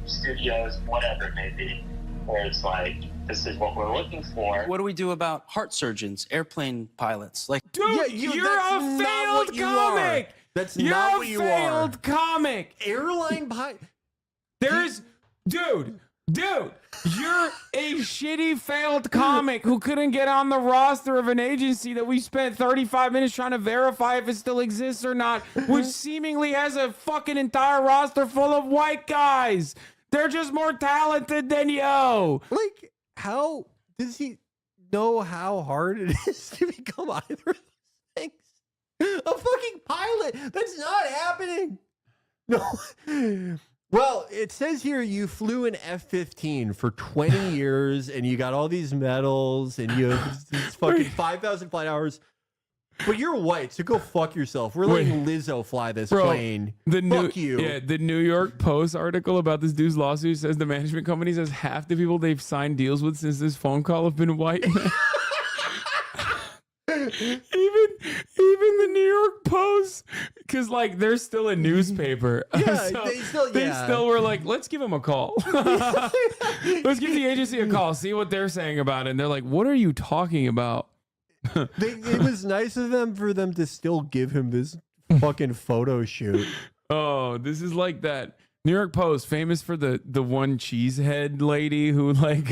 studios, whatever it may be, where it's like, this is what we're looking for. What do we do about heart surgeons, airplane pilots? Like, dude, you're that's a not failed what you are. comic. That's You're not a what you failed are. comic. Airline pilot. There's, dude, you're a shitty failed comic who couldn't get on the roster of an agency that we spent 35 minutes trying to verify if it still exists or not, which seemingly has a fucking entire roster full of white guys. They're just more talented than you. Like, how does he know how hard it is to become either of those things? A fucking pilot. That's not happening. No. Well, it says here you flew an F-15 for 20 years and you got all these medals and you have this fucking 5,000 flight hours. But you're white, so go fuck yourself. We're letting Lizzo fly this plane. Fuck you. Yeah, the New York Post article about this dude's lawsuit says the management company says half the people they've signed deals with since this phone call have been white men. even the New York Post, because like they're still a newspaper. Yeah, So they still were like, let's give them a call. Let's give the agency a call, see what they're saying about it. And they're like, what are you talking about? It was nice of them for them to still give him this fucking photo shoot. Oh, this is like that New York Post, famous for the one cheesehead lady who like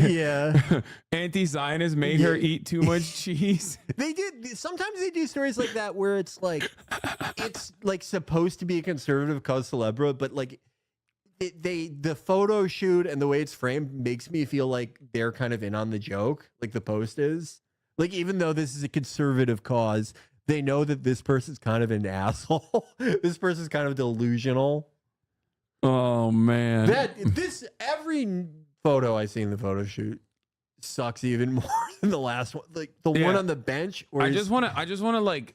anti-Zionist made her eat too much cheese. They did. Sometimes they do stories like that where it's like supposed to be a conservative cause célèbre, but like the photo shoot and the way it's framed makes me feel like they're kind of in on the joke. Like the Post is like, even though this is a conservative cause, they know that this person's kind of an asshole. This person's kind of delusional. Oh man, every photo I see in the photo shoot sucks even more than the last one. Like the one on the bench. Where I just want to like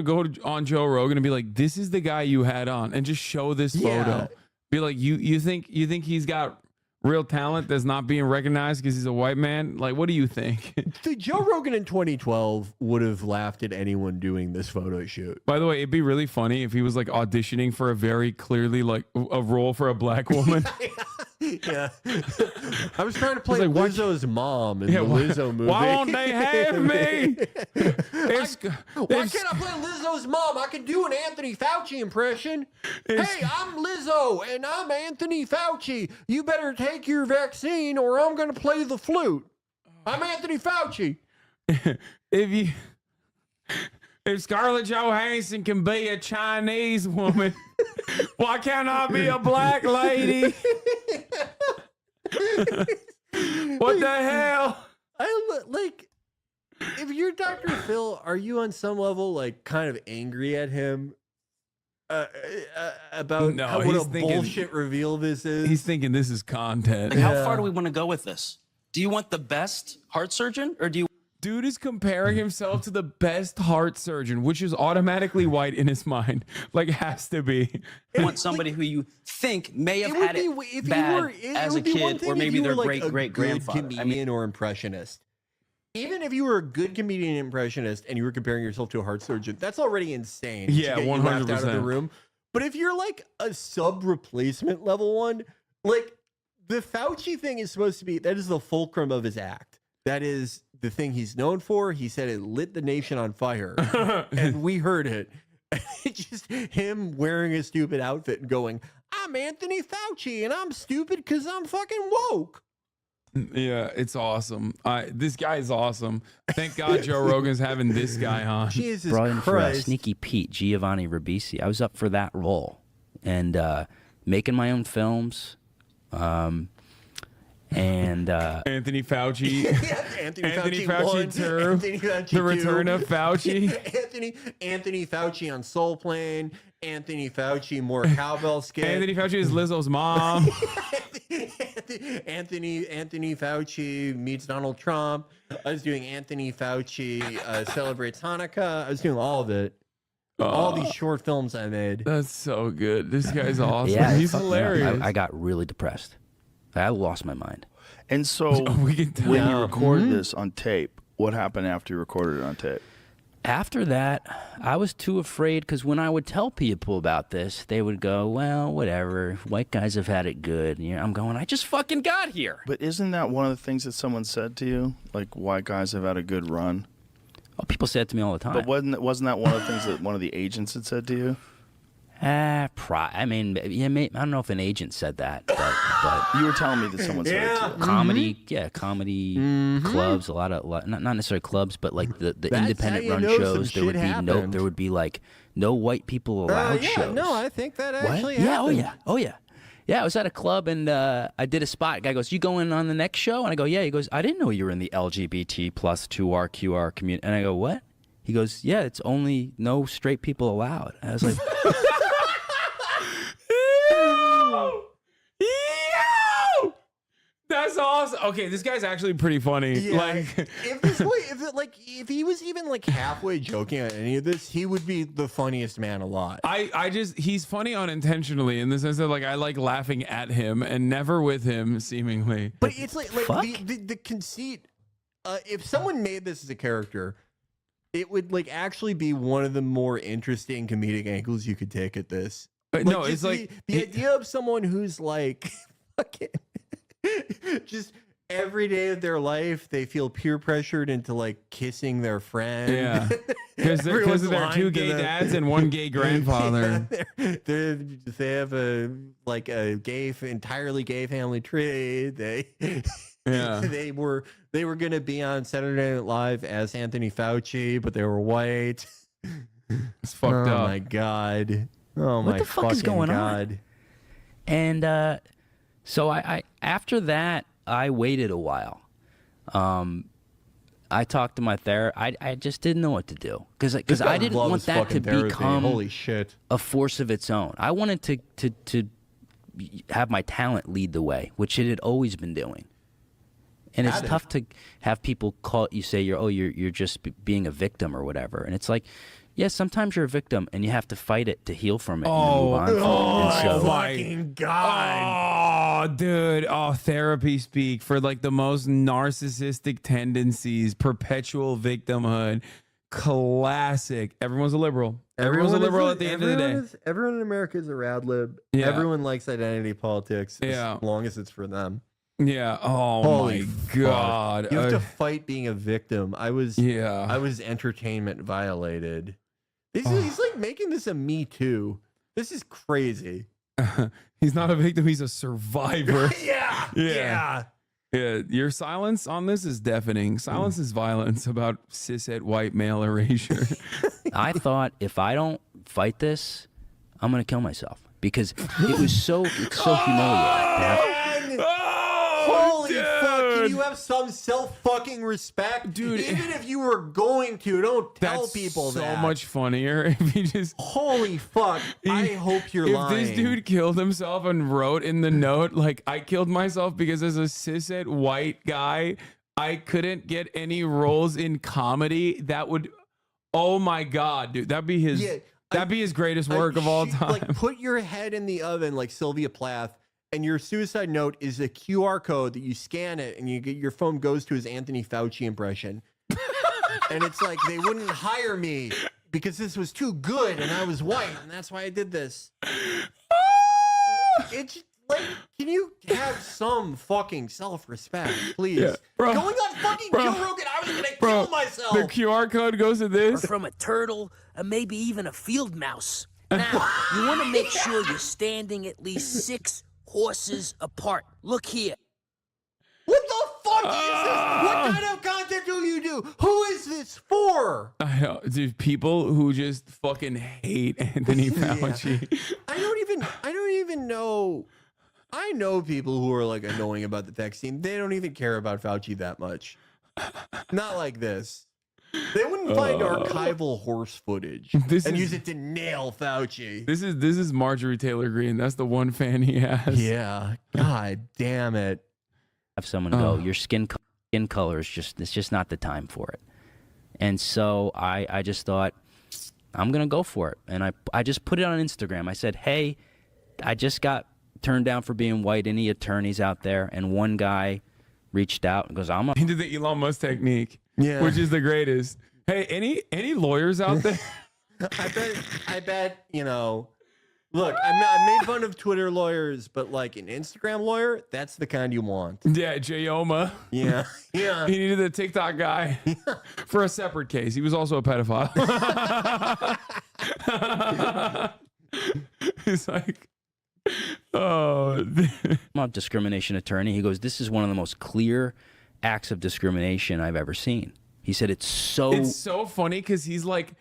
go on Joe Rogan and be like, this is the guy you had on, and just show this photo. Be like, you think he's got real talent that's not being recognized because he's a white man? Like, what do you think? Joe Rogan in 2012 would have laughed at anyone doing this photo shoot. By the way, it'd be really funny if he was like auditioning for a very clearly like a role for a black woman. Yeah. I was trying to play like, Lizzo's mom in the Lizzo movie. Why won't they have me? Why can't I play Lizzo's mom? I can do an Anthony Fauci impression. Hey, I'm Lizzo and I'm Anthony Fauci. You better take your vaccine or I'm going to play the flute. I'm Anthony Fauci. If Scarlett Johansson can be a Chinese woman, why can't I be a black lady? What the hell? Like, if you're Dr. Phil, are you on some level like kind of angry at him about what a bullshit reveal this is? He's thinking this is content. Like, how far do we want to go with this? Do you want the best heart surgeon, or do you? Dude is comparing himself to the best heart surgeon, which is automatically white in his mind. Like, has to be. You want somebody who you think may have had it bad as a kid, or maybe their great-great-grandfather. Comedian or impressionist. Even if you were a good comedian and impressionist and you were comparing yourself to a heart surgeon, that's already insane. Yeah, 100%. Out of the room. But if you're like a sub-replacement level one, like the Fauci thing is supposed to be, that is the fulcrum of his act. That is the thing he's known for. He said it lit the nation on fire, and we heard it. It's just him wearing a stupid outfit and going, I'm Anthony Fauci, and I'm stupid because I'm fucking woke. Yeah, it's awesome. This guy is awesome. Thank God Joe Rogan's having this guy on. Jesus Brought in Christ. for Sneaky Pete, Giovanni Ribisi. I was up for that role, and making my own films. And Anthony Fauci, Anthony Fauci 2, Anthony Fauci The Return of Fauci, Anthony Fauci on Soul Plane, Anthony Fauci more cowbell skit. Anthony Fauci is Lizzo's mom. Anthony Fauci meets Donald Trump. I was doing Anthony Fauci celebrates Hanukkah. I was doing all of it. All these short films I made. That's so good. This guy's awesome. Yeah, he's hilarious. I got really depressed. I lost my mind. And so when you recorded this on tape, what happened after you recorded it on tape? After that, I was too afraid because when I would tell people about this, they would go, well, whatever. White guys have had it good. And I'm going, I just fucking got here. But isn't that one of the things that someone said to you? Like, white guys have had a good run? Oh, people say it to me all the time. But wasn't that one of the things that one of the agents had said to you? I mean, yeah, I don't know if an agent said that, but you were telling me that someone said it to you. Comedy clubs, a lot not necessarily clubs, but like the independent run shows. There would be like no white people allowed shows. No, I think that actually happened. Yeah, I was at a club and I did a spot. Guy goes, "You going on the next show?" And I go, "Yeah." He goes, "I didn't know you were in the LGBT plus 2RQR community." And I go, "What?" He goes, "Yeah, it's only no straight people allowed." And I was like. That's awesome. Okay, this guy's actually pretty funny. Yeah, like, if he was even like halfway joking on any of this, he would be the funniest man alive. He's funny unintentionally in the sense that like I like laughing at him and never with him, seemingly. But it's like the conceit. If someone made this as a character, it would like actually be one of the more interesting comedic angles you could take at this. No, it's like the idea of someone who's like fucking just every day of their life, they feel peer pressured into like kissing their friend. Yeah, because of their 2 gay dads and 1 gay grandfather. They have a entirely gay family tree. They were gonna be on Saturday Night Live as Anthony Fauci, but they were white. It's fucked up. Oh my god. Oh my what the fuck is going god. on? And so I after that I waited a while. I talked to my therapist. I just didn't know what to do because I didn't want that to become holy shit a force of its own. I wanted to have my talent lead the way, which it had always been doing. And it's tough to have people call you, say you're just being a victim or whatever. And it's like, yeah, sometimes you're a victim and you have to fight it to heal from it. And move on fucking god! Oh, dude! Oh, therapy speak for like the most narcissistic tendencies, perpetual victimhood, classic. Everyone's a liberal. Everyone's a liberal at the end of the day. Everyone in America is a rad lib. Yeah. Everyone likes identity politics as long as it's for them. Yeah. Oh Holy my god! You have to fight being a victim. I was entertainment violated. He's like making this a Me Too. This is crazy. He's not a victim. He's a survivor. Yeah. Your silence on this is deafening. Silence is violence about cishet white male erasure. I thought if I don't fight this, I'm gonna kill myself because it's so humiliating. Holy fuck! Can you have some self-fucking respect, dude? Even if you were going to, don't tell people that. So much funnier if you just. Holy fuck! I hope you're lying. If this dude killed himself and wrote in the note like, "I killed myself because as a cishet white guy, I couldn't get any roles in comedy," that would. Oh my god, dude! That'd be his. That'd be his greatest work of all time. Like, put your head in the oven like Sylvia Plath. And your suicide note is a QR code that you scan it and your phone goes to his Anthony Fauci impression. And it's like, they wouldn't hire me because this was too good and I was white and that's why I did this. It's like, can you have some fucking self-respect, please? Yeah, bro, going on fucking Joe Rogan, I was gonna kill myself. The QR code goes to this. Or from a turtle, or maybe even a field mouse. Now, you want to make sure you're standing at least 6 horses apart. Look here. What the fuck is this? What kind of content do you do? Who is this for? I know, dude. People who just fucking hate Anthony Fauci. I don't even know. I know people who are like annoying about the vaccine. They don't even care about Fauci that much. Not like this. They wouldn't find archival horse footage and use it to nail Fauci. This is Marjorie Taylor Greene. That's the one fan he has. Yeah. God damn it. Have someone go, your skin color is just not the time for it. And so I just thought, I'm gonna go for it. And I just put it on Instagram. I said, hey, I just got turned down for being white. Any attorneys out there? And one guy reached out and goes, He did the Elon Musk technique. Yeah. Which is the greatest. Hey, any lawyers out there? I bet, look, I made fun of Twitter lawyers, but like an Instagram lawyer, that's the kind you want. Yeah, Jayoma. Yeah. He needed a TikTok guy for a separate case. He was also a pedophile. He's like, I'm a discrimination attorney. He goes, this is one of the most clear acts of discrimination I've ever seen. He said it's so funny because he's like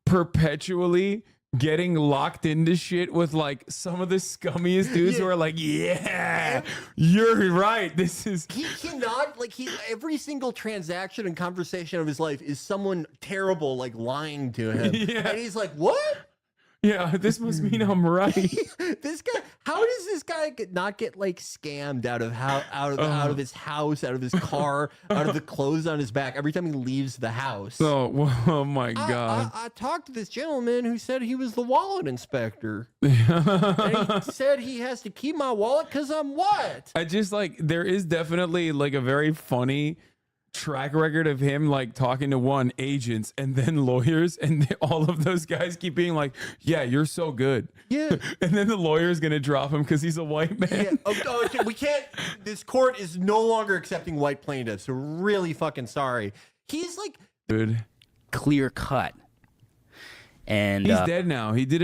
perpetually getting locked into shit with like some of the scummiest dudes who are like, yeah, you're right. This is he cannot every single transaction and conversation of his life is someone terrible like lying to him. Yeah. And he's like, what? Yeah, this must mean I'm right. This guy, how does this guy not get like scammed out of his house, out of his car, out of the clothes on his back every time he leaves the house? Oh my god! I talked to this gentleman who said he was the wallet inspector. And he said he has to keep my wallet because I'm what? I just like there is definitely like a very funny track record of him like talking to agents and then lawyers, and all of those guys keep being like, yeah, you're so good. Yeah. And then the lawyer is gonna drop him because he's a white man. Yeah. Okay, we can't. This court is no longer accepting white plaintiffs. So really fucking sorry. He's like, dude, clear cut. And he's dead now. He did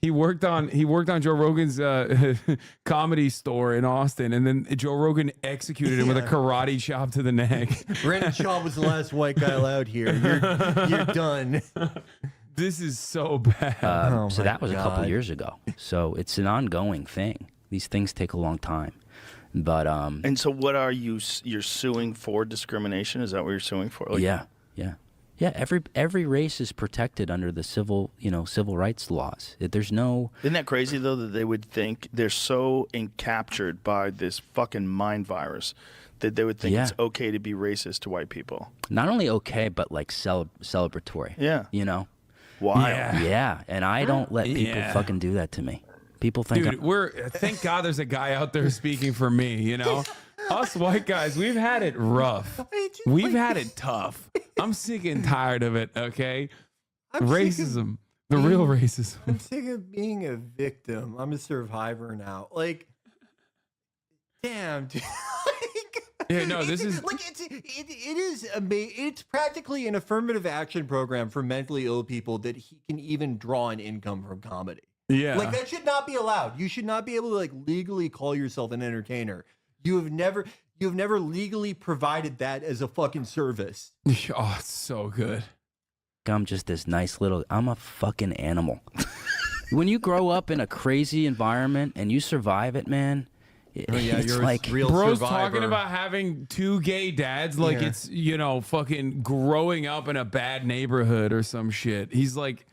he worked on Joe Rogan's comedy store in Austin, and then Joe Rogan executed him with a karate chop to the neck. Brandon Shaw was the last white guy allowed here. You're done. This is so bad. So that was a couple years ago. So it's an ongoing thing. These things take a long time. But and so what are you're suing for? Discrimination? Is that what you're suing for? Like, yeah. Yeah, every race is protected under the civil rights laws. There's no. Isn't that crazy though that they would think they're so encaptured by this fucking mind virus that they would think it's okay to be racist to white people? Not only okay, but like celebratory. Yeah. You know. Why? Yeah, and I don't let people fucking do that to me. People think, dude, thank God there's a guy out there speaking for me. You know. Us white guys, we've had it rough. We've had it tough. I'm sick and tired of it, okay? Racism. The real racism. I'm sick of being a victim. I'm a survivor now. Like, damn, dude. Yeah, no, this is like it is amazing. It's practically an affirmative action program for mentally ill people that he can even draw an income from comedy. Yeah. Like that should not be allowed. You should not be able to like legally call yourself an entertainer. You have never legally provided that as a fucking service. Oh, it's so good. I'm just this nice little. I'm a fucking animal. When you grow up in a crazy environment and you survive it, man. It's like real bro's survivor. talking about having 2 gay dads like it's fucking growing up in a bad neighborhood or some shit. He's like,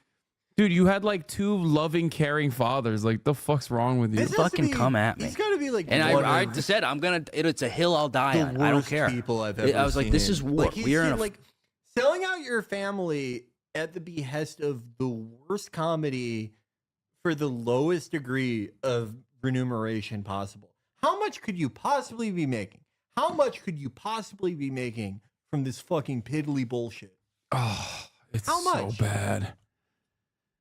dude, you had like 2 loving, caring fathers. Like, the fuck's wrong with you? Fucking come at me. He's got to be like, and I said I'm gonna. It's a hill I'll die on. I don't care. People I've ever I was like, this is war. Like, we are in like selling out your family at the behest of the worst comedy for the lowest degree of remuneration possible. How much could you possibly be making? How much could you possibly be making from this fucking piddly bullshit? Oh, it's How much? so bad.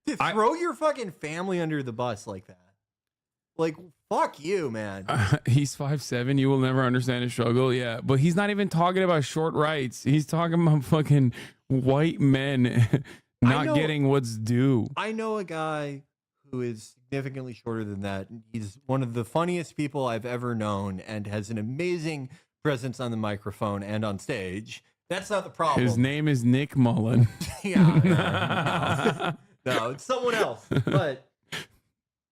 To throw your fucking family under the bus like that. Like, fuck you, man. He's 5'7". You will never understand his struggle. Yeah, but he's not even talking about short rights. He's talking about fucking white men not getting what's due. I know a guy who is significantly shorter than that. He's one of the funniest people I've ever known and has an amazing presence on the microphone and on stage. That's not the problem. His name is Nick Mullen. No, it's someone else. But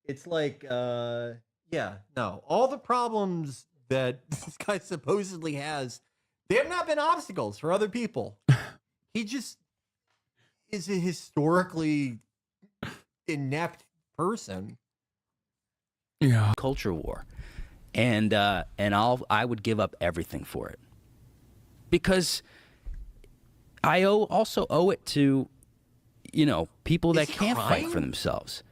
it's like, all the problems that this guy supposedly has, they have not been obstacles for other people. He just is a historically inept person. Yeah. Culture war. And I would give up everything for it. Because I also owe it to people that can't fight for themselves.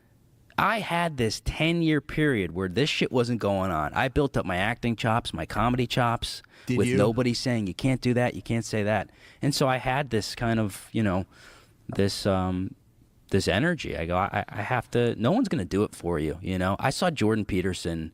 I had this 10-year period where this shit wasn't going on. I built up my acting chops, my comedy chops, nobody saying you can't do that, you can't say that. And so I had this kind of, this energy. I go, I have to, no one's going to do it for you, I saw Jordan Peterson,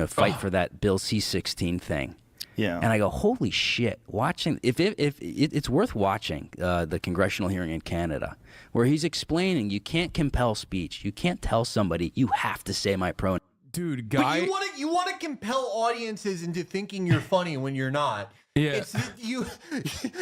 fight for that Bill C-16 thing. Yeah. And I go, holy shit, watching, if it's worth watching the congressional hearing in Canada, where he's explaining you can't compel speech. You can't tell somebody you have to say my pronoun. Dude, guy. But you want to compel audiences into thinking you're funny when you're not. Yeah. You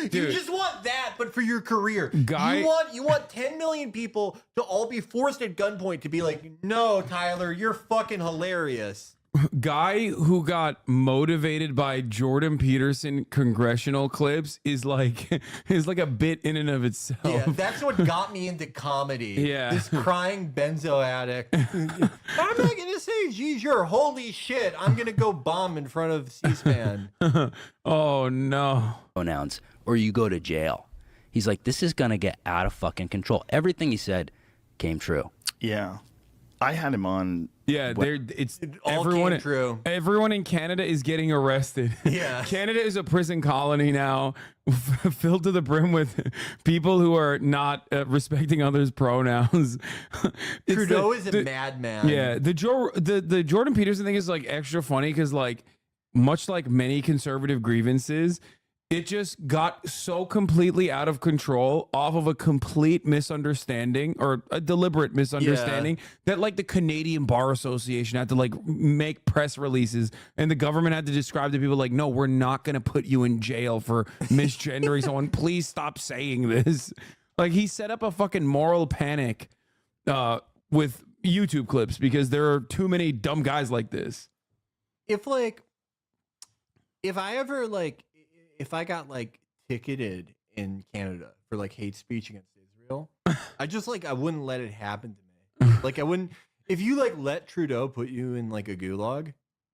just want that, but for your career. Guy. You want 10 million people to all be forced at gunpoint to be like, no, Tyler, you're fucking hilarious. Guy who got motivated by Jordan Peterson congressional clips is like a bit in and of itself. Yeah, that's what got me into comedy. Yeah. This crying benzo addict. I'm not gonna say, geez, you're holy shit. I'm gonna go bomb in front of C-SPAN. Oh no. Pronouns, or you go to jail. He's like, this is gonna get out of fucking control. Everything he said came true. Yeah. I had him on Yeah, it's all everyone. came true. Everyone in Canada is getting arrested. Yeah. Canada is a prison colony now, filled to the brim with people who are not respecting others' pronouns. Trudeau is a madman. Yeah, the Jordan Peterson thing is like extra funny because like much like many conservative grievances, it just got so completely out of control off of a complete misunderstanding or a deliberate misunderstanding that like the Canadian Bar Association had to like make press releases and the government had to describe to people like, no, we're not going to put you in jail for misgendering someone. Please stop saying this. Like he set up a fucking moral panic with YouTube clips because there are too many dumb guys like this. If I got like ticketed in Canada for like hate speech against Israel, I wouldn't let it happen to me. Like I wouldn't, if you like let Trudeau put you in like a gulag,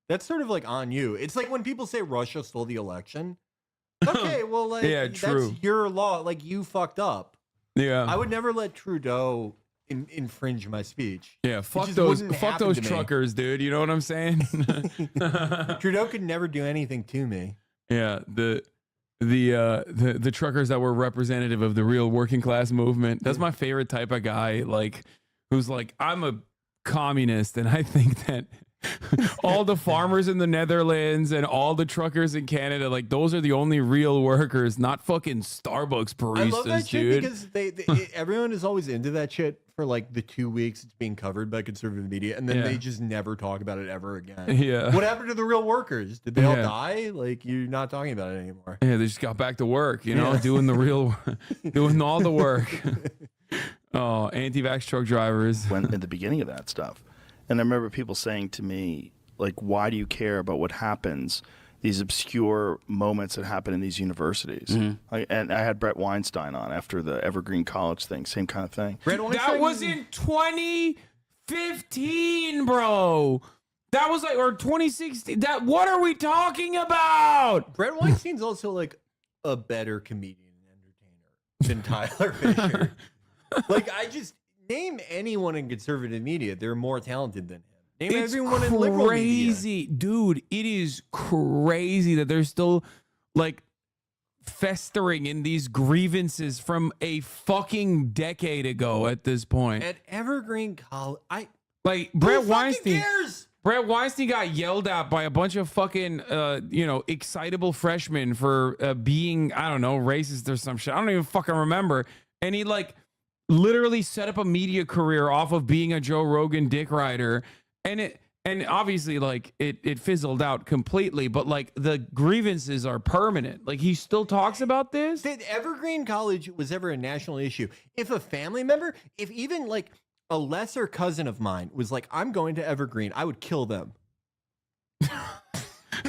that's sort of like on you. It's like when people say Russia stole the election. Okay, well like true. That's your law. Like you fucked up. Yeah. I would never let Trudeau infringe my speech. Yeah, fuck those truckers, dude. You know what I'm saying? Trudeau could never do anything to me. Yeah, the truckers that were representative of the real working class movement. That's my favorite type of guy, like who's like, I'm a communist and I think that all the farmers in the Netherlands and all the truckers in Canada, like those are the only real workers, not fucking Starbucks baristas, I love that shit dude. because they everyone is always into that shit for like the 2 weeks it's being covered by conservative media, and then they just never talk about it ever again. Yeah. What happened to the real workers? Did they all die? Like you're not talking about it anymore. Yeah, they just got back to work, you know, doing doing all the work. Oh, anti-vax truck drivers. When in the beginning of that stuff. And I remember people saying to me, like, why do you care about what happens, these obscure moments that happen in these universities? And I had Brett Weinstein on after the Evergreen College thing, same kind of thing. That was in 2015, bro. That was like, or 2016. What are we talking about? Brett Weinstein's also like a better comedian and entertainer than Tyler Fischer. Like, name anyone in conservative media, they're more talented than him. Name everyone in liberal media. Dude, it is crazy that they're still like festering in these grievances from a fucking decade ago at this point. At Evergreen College, Brett Weinstein. Brett Weinstein got yelled at by a bunch of fucking, excitable freshmen for being, I don't know, racist or some shit. I don't even fucking remember. And he literally set up a media career off of being a Joe Rogan dick rider, and obviously it fizzled out completely, but like the grievances are permanent. Like he still talks about this. That Evergreen College was ever a national issue. If a family member, if even like a lesser cousin of mine was like, I'm going to Evergreen, I would kill them.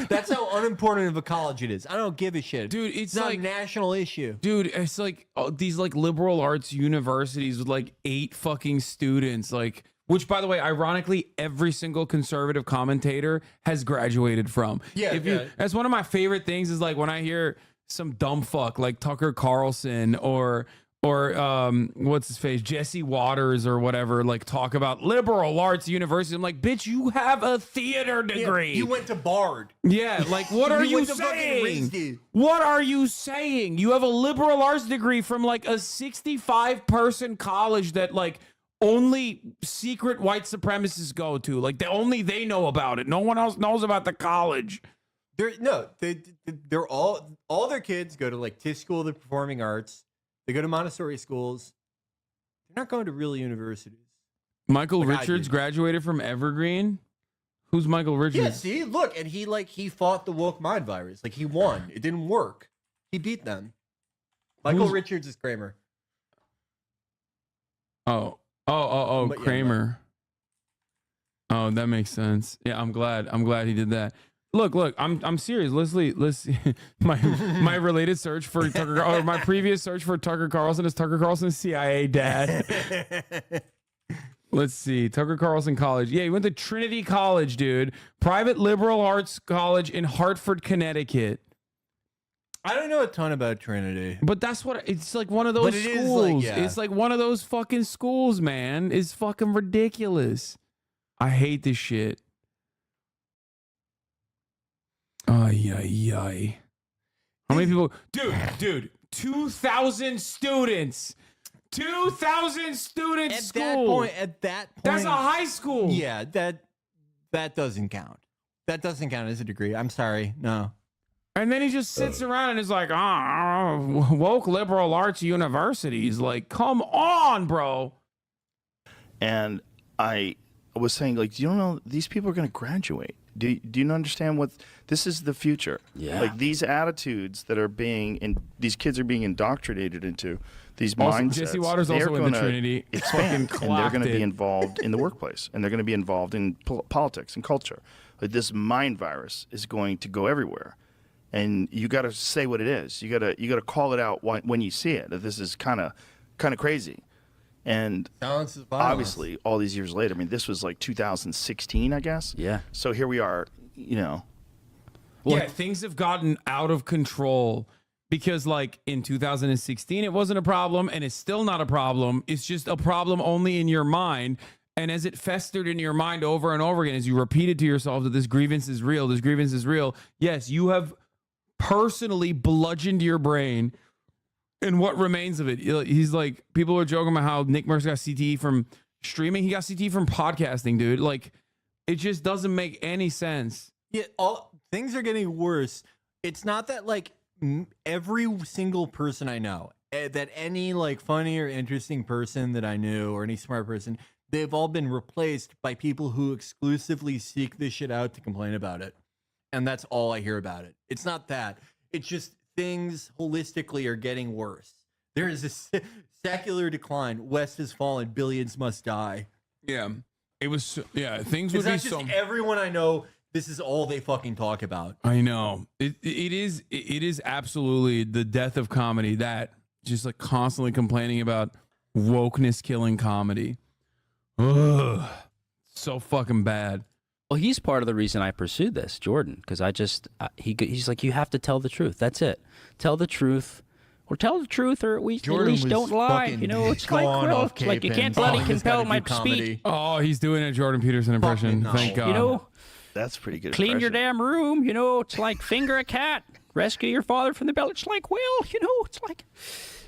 That's how unimportant of a college it is. I don't give a shit. Dude, it's not like a national issue. Dude, it's like these like liberal arts universities with like 8 fucking students, like, which by the way, ironically, every single conservative commentator has graduated from. That's one of my favorite things is like when I hear some dumb fuck like Tucker Carlson or what's his face, Jesse Waters or whatever, like talk about liberal arts university. I'm like, bitch, you have a theater degree. You went to Bard. Yeah, like what are you saying? What are you saying? You have a liberal arts degree from like a 65-person college that like only secret white supremacists go to. Like only they know about it. No one else knows about the college. They're all their kids go to like Tisch School of the Performing Arts. They go to Montessori schools. They're not going to real universities. Michael Richards graduated from Evergreen. Who's Michael Richards? Yeah, see, look, and he fought the woke mind virus. Like he won. It didn't work. He beat them. Michael Richards is Kramer. Oh, Kramer. Oh, that makes sense. Yeah, I'm glad he did that. Look, I'm serious. Let's see. My related search for Tucker, or my previous search for Tucker Carlson is Tucker Carlson's CIA dad. Let's see. Tucker Carlson College. Yeah, he went to Trinity College, dude. Private liberal arts college in Hartford, Connecticut. I don't know a ton about Trinity. But that's what it's like, one of those schools. It's like one of those fucking schools, man. It's fucking ridiculous. I hate this shit. Ay, ay, ay. How many people? Dude, 2,000 students. 2,000 students. At that point, that's a high school. Yeah, that doesn't count. That doesn't count as a degree. I'm sorry, no. And then he just sits around and is like, woke liberal arts universities. Like, come on, bro. And I was saying, like, do you know these people are going to graduate? Do you understand what this is the future? Yeah. Like these attitudes that are these kids are being indoctrinated into these Also, mindsets. Jesse Waters also went to Trinity. Expand, Fucking and they're going to clocked be it. involved in the workplace, and they're going to be involved in politics and culture. Like this mind virus is going to go everywhere, and you got to say what it is. You got to call it out when you see it. That this is kind of crazy. And obviously, all these years later, I mean, this was like 2016, I guess. Yeah. So here we are, Well, yeah, things have gotten out of control because, like, in 2016, it wasn't a problem, and it's still not a problem. It's just a problem only in your mind. And as it festered in your mind over and over again, as you repeated to yourself that this grievance is real, yes, you have personally bludgeoned your brain. And what remains of it? He's like, people are joking about how Nick Merckx got CTE from streaming. He got CTE from podcasting, dude. Like, it just doesn't make any sense. Yeah, things are getting worse. It's not that like every single person I know, that any like funny or interesting person that I knew or any smart person, they've all been replaced by people who exclusively seek this shit out to complain about it. And that's all I hear about it. It's not that. It's just things holistically are getting worse. There is a secular decline. West has fallen. Billions must die. Yeah. It was, yeah, things would be so. Everyone I know, this is all they fucking talk about. I know. It is absolutely the death of comedy, that just like constantly complaining about wokeness killing comedy. Ugh. So fucking bad. Well, he's part of the reason I pursued this, Jordan, because he's like, you have to tell the truth. That's it. Tell the truth. Or tell the truth, or at least don't lie. You know, it's like, well, it's like you can't bloody compel my speech. Oh, he's doing a Jordan Peterson impression. Thank God. You know, that's pretty good. Clean your damn room. You know, it's like finger a cat, rescue your father from the bell. It's like, well, you know, it's like,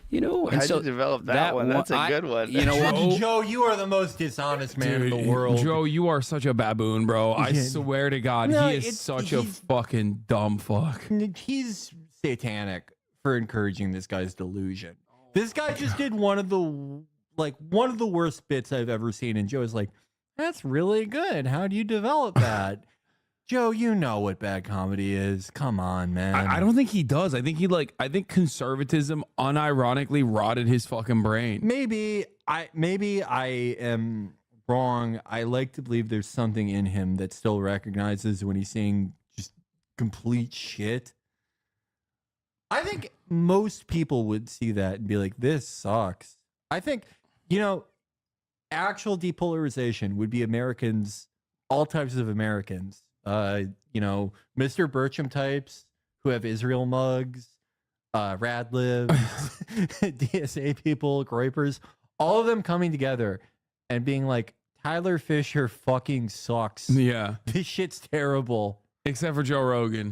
you know. How'd you develop that one? That's a good one. You know, Joe, you are the most dishonest man in the world. Joe, you are such a baboon, bro. I swear to God, he is such a fucking dumb fuck. He's satanic for encouraging this guy's delusion. This guy just did one of the worst bits I've ever seen, and Joe's like, that's really good. How do you develop that? Joe, you know what bad comedy is. Come on, man. I don't think he does. I think I think conservatism unironically rotted his fucking brain. Maybe I am wrong. I like to believe there's something in him that still recognizes when he's saying just complete shit. I think most people would see that and be like, this sucks. I think, actual depolarization would be Americans, all types of Americans, Mr. Bircham types who have Israel mugs, rad libs, DSA people, groypers, all of them coming together and being like, Tyler Fischer fucking sucks. Yeah. This shit's terrible. Except for Joe Rogan.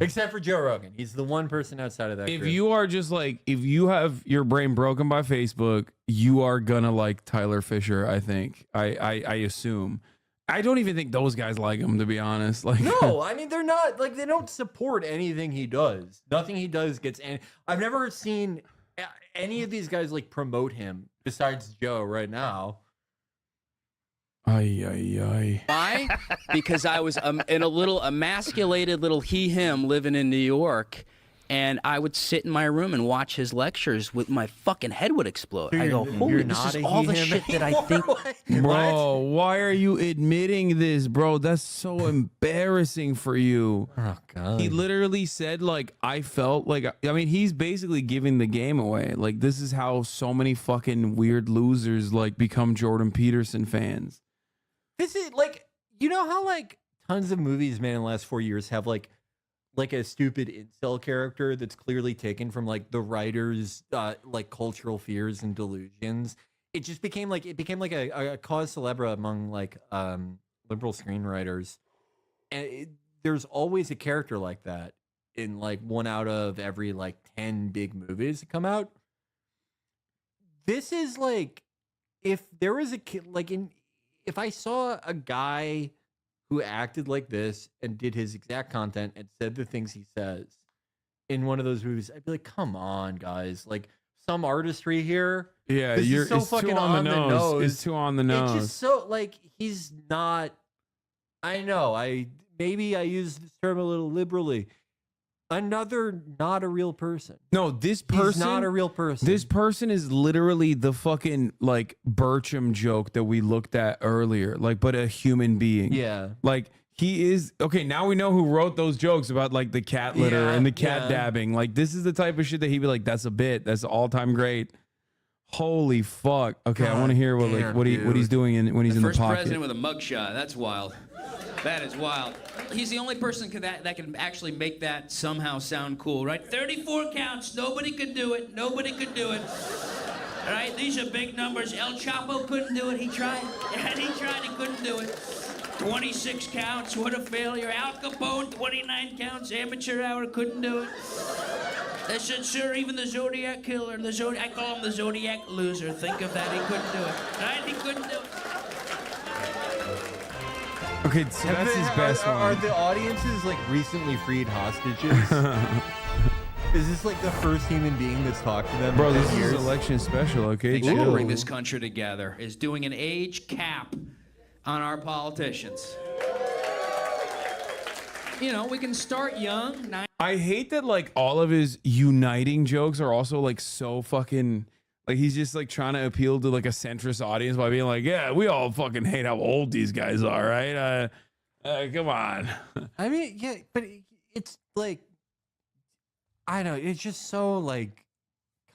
He's the one person outside of that If group. you are just like, if you have your brain broken by Facebook, you are gonna like Tyler Fischer, I think. I assume. I don't even think those guys like him, to be honest. Like, no, I mean, they're not, like, they don't support anything he does. Nothing he does gets any. I've never seen any of these guys like promote him besides Joe right now. Why? Because I was in a little emasculated little he-him living in New York, and I would sit in my room and watch his lectures with my fucking head would explode. I go, holy, this is all the shit that I think. Bro, why are you admitting this, bro? That's so embarrassing for you. Oh, God. He literally said, like, I felt like, I mean, he's basically giving the game away. Like, this is how so many fucking weird losers, like, become Jordan Peterson fans. This is like, you know how like tons of movies made in the last 4 years have like a stupid incel character that's clearly taken from like the writer's like cultural fears and delusions. It just became like a cause célèbre among like liberal screenwriters, and there's always a character like that in like 1 out of every like 10 big movies that come out. This is like, if there was a kid, like if I saw a guy who acted like this and did his exact content and said the things he says in one of those movies, I'd be like, come on, guys. Like, some artistry here. Yeah, this is so it's fucking too on the nose. nose. It's too on the nose. It's just so, like, he's not, I know, maybe I use this term a little liberally. Another not a real person. No, this person, he's not a real person. This person is literally the fucking like Bircham joke that we looked at earlier, like, but a human being. Yeah. Like, he is okay. Now we know who wrote those jokes about like the cat litter and the cat dabbing. Like, this is the type of shit that he'd be like, that's a bit. That's all time great. Holy fuck. Okay, God, I want to hear what he's doing when he's in the pocket. First president with a mugshot. That's wild. That is wild. He's the only person that can actually make that somehow sound cool, right? 34 counts. Nobody could do it. Nobody could do it. All right, these are big numbers. El Chapo couldn't do it. He tried. And he tried. He couldn't do it. 26 counts. What a failure. Al Capone, 29 counts. Amateur hour couldn't do it. They said, sir, even the Zodiac killer, I call him the Zodiac loser. Think of that. He couldn't do it. All right, he couldn't do it. Okay, so that's his best one. Are the audiences like recently freed hostages? Is this like the first human being that's talked to them? Bro, this is election special, okay? What will bring this country together is doing an age cap on our politicians. You know, we can start young. I hate that like all of his uniting jokes are also like so fucking... Like, he's just, like, trying to appeal to, like, a centrist audience by being like, yeah, we all fucking hate how old these guys are, right? Come on. I mean, yeah, but it's, like, I don't know. It's just so, like,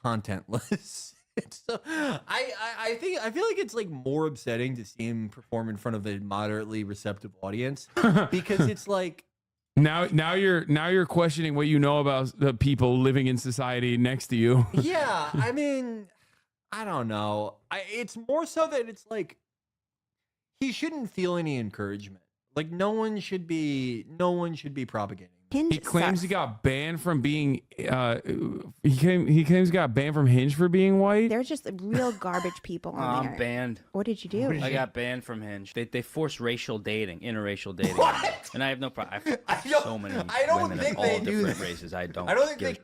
contentless. It's so... I feel like it's, like, more upsetting to see him perform in front of a moderately receptive audience. Because it's, like... Now you're questioning what you know about the people living in society next to you. Yeah, I mean... I don't know. It's more so that it's like he shouldn't feel any encouragement. Like no one should be propagating. He claims he got banned from being he claims he got banned from Hinge for being white. They're just real garbage people on there. I'm banned. What did you do? I got banned from Hinge. They force racial dating, interracial dating. What? And I have no problem. I women think of all they do different that. races. I don't think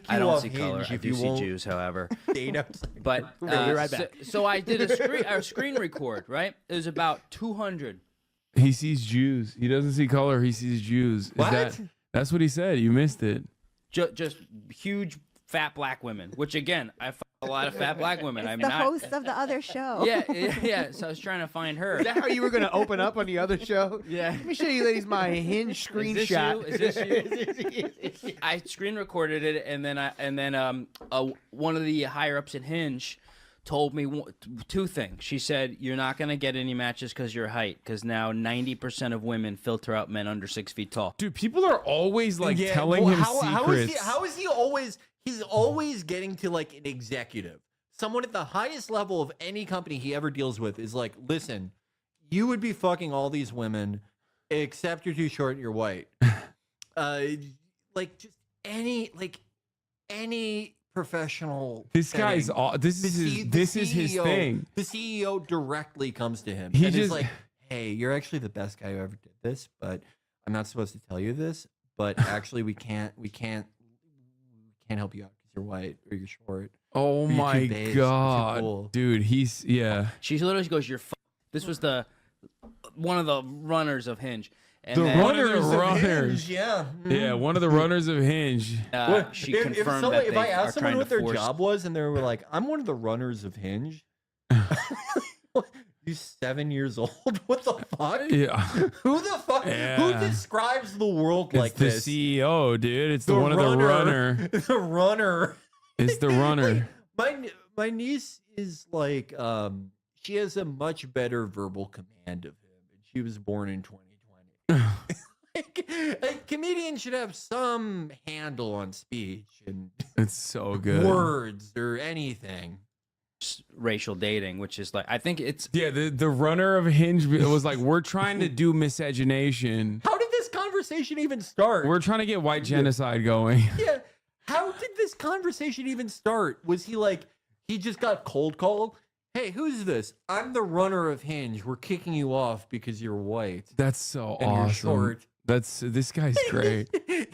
I don't see color. I do see Jews, however. But We'll be right back. So I did a screen record, right? It was about 200. He sees Jews. He doesn't see color. He sees Jews. That's what he said. You missed it. Just huge fat black women, which again, I find a lot of fat black women. It's the host of the other show. Yeah. So I was trying to find her. Is that how you were going to open up on the other show? Yeah. Let me show you ladies my Hinge screenshot. Is this you? I screen recorded it, and then one of the higher ups at Hinge told me two things. She said, you're not going to get any matches because your height, because now 90% of women filter out men under 6 feet tall. Dude, people are always like telling him secrets. How is he always... He's always getting to like an executive. Someone at the highest level of any company he ever deals with is like, listen, you would be fucking all these women except you're too short and you're white. Like just any professional. This guy's this is his thing. The CEO directly comes to him. He and just is like, hey, you're actually the best guy who ever did this, but I'm not supposed to tell you this. But actually, we can't help you out because you're white or you're short. Oh my god, dude, She literally goes, "You're." This was one of the runners of Hinge. And one of the runners, yeah, one of the runners of Hinge. She confirmed that if I asked someone what their job was and they were like, "I'm one of the runners of Hinge," you 7 years old? What the fuck? Yeah. Who the fuck? Yeah. Who describes the world like this? It's the CEO, dude. It's the one of the runner. The runner. It's the runner. My niece is like, she has a much better verbal command of him, and she was born in 2020. A comedian should have some handle on speech and it's so good. Words or anything. racial dating, which is like I think it's the runner of Hinge was like, we're trying to do miscegenation. How did this conversation even start? We're trying to get white genocide going. Yeah. How did this conversation even start? Was he like, he just got cold called? Hey, who's this? I'm the runner of Hinge. We're kicking you off because you're white. That's so and awesome. You're short. This guy's great.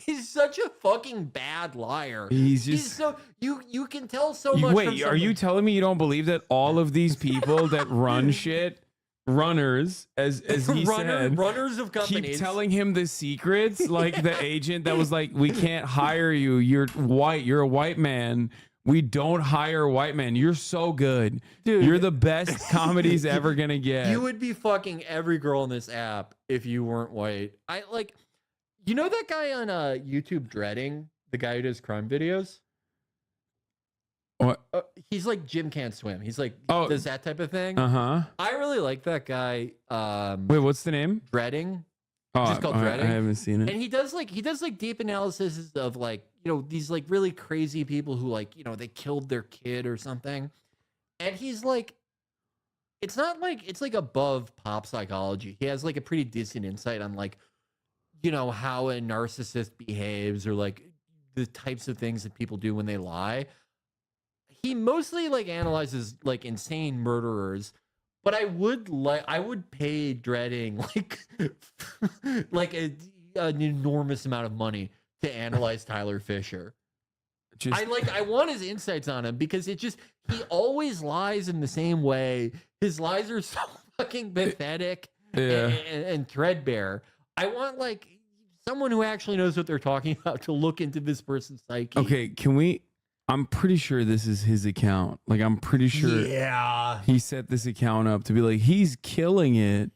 He's such a fucking bad liar. He's so you can tell so much. Wait, are you telling me you don't believe that all of these people that run shit, runners, as he said, runners of companies, keep telling him the secrets? Like the agent that was like, we can't hire you. You're white. You're a white man. We don't hire white men. You're so good. Dude, you're the best comedy's ever gonna get. You would be fucking every girl in this app if you weren't white. I like, you know that guy on YouTube Dreading, the guy who does crime videos? What? He's like Jim Can't Swim. He's like, does that type of thing. Uh-huh. I really like that guy. Wait, what's the name? Dreading. Oh, Just called Dreading. I haven't seen it. And he does like deep analysis of like, you know, these like really crazy people who like, you know, they killed their kid or something. And he's like, it's not like, it's like above pop psychology. He has like a pretty decent insight on like, you know, how a narcissist behaves or like the types of things that people do when they lie. He mostly like analyzes like insane murderers. But I would pay Dreading like an enormous amount of money to analyze Tyler Fischer. I want his insights on him because he always lies in the same way. His lies are so fucking pathetic and threadbare. I want like someone who actually knows what they're talking about to look into this person's psyche. Okay, can we? I'm pretty sure this is his account. Like, I'm pretty sure he set this account up to be like, he's killing it.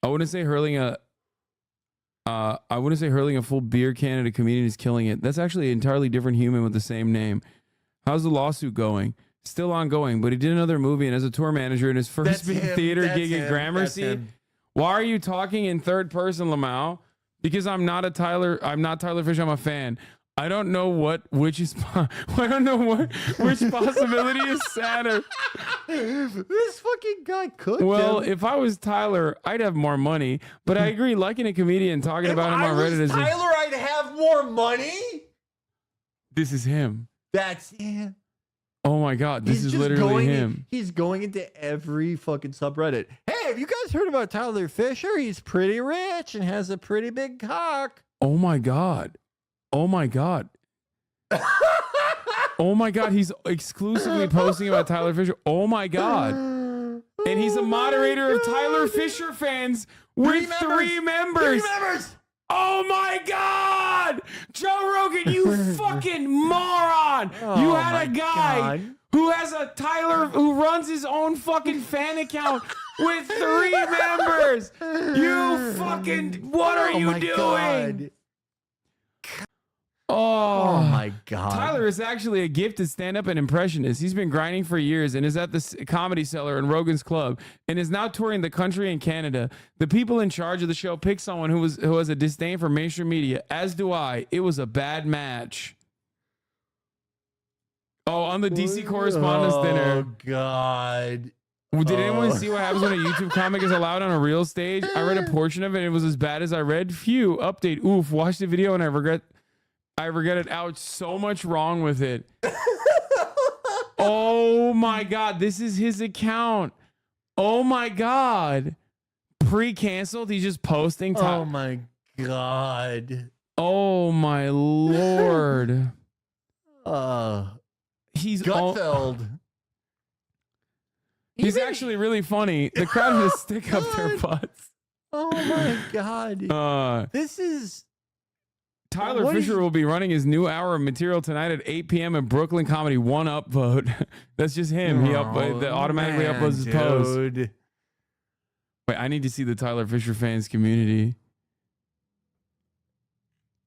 I wouldn't say hurling a full beer can at a comedian is killing it. That's actually an entirely different human with the same name. How's the lawsuit going? Still ongoing, but he did another movie and as a tour manager in his first big theater gig at Gramercy. Why are you talking in third person, Lamau? Because I'm not Tyler Fischer, I'm a fan. I don't know which possibility is sadder. This fucking guy could. Well, if I was Tyler, I'd have more money. But I agree, liking a comedian, talking about him on Reddit is Tyler, I'd have more money. This is him. That's him. Oh my God, this is literally him. He's going into every fucking subreddit. Hey, have you guys heard about Tyler Fischer? He's pretty rich and has a pretty big cock. Oh my God. Oh my God. Oh my God. He's exclusively posting about Tyler Fischer. Oh my God. And he's a moderator of Tyler Fischer fans with three members. Oh my God. Joe Rogan, you fucking moron. You had a guy who has who runs his own fucking fan account with 3 members. You fucking, what are you doing? God. Oh my God. Tyler is actually a gifted stand-up and impressionist. He's been grinding for years and is at the Comedy Cellar in Rogan's Club and is now touring the country and Canada. The people in charge of the show picked someone who has a disdain for mainstream media, as do I. It was a bad match. Oh, on the DC Correspondents' Dinner. Oh, God. Did anyone see what happens when a YouTube comic is allowed on a real stage? I read a portion of it and it was as bad as I read. Phew, update. Oof, watch the video and I regret it out. So much wrong with it. Oh my God. This is his account. Oh my God. Pre-canceled. He's just posting. Oh my God. Oh my Lord. He's Gutfeld. He's actually really funny. The crowd has stick up their butts. Oh my God. This is... Tyler Fischer will be running his new hour of material tonight at 8 p.m. in Brooklyn Comedy. One upvote. That's just him. He automatically uploads his post. Wait, I need to see the Tyler Fischer fans community.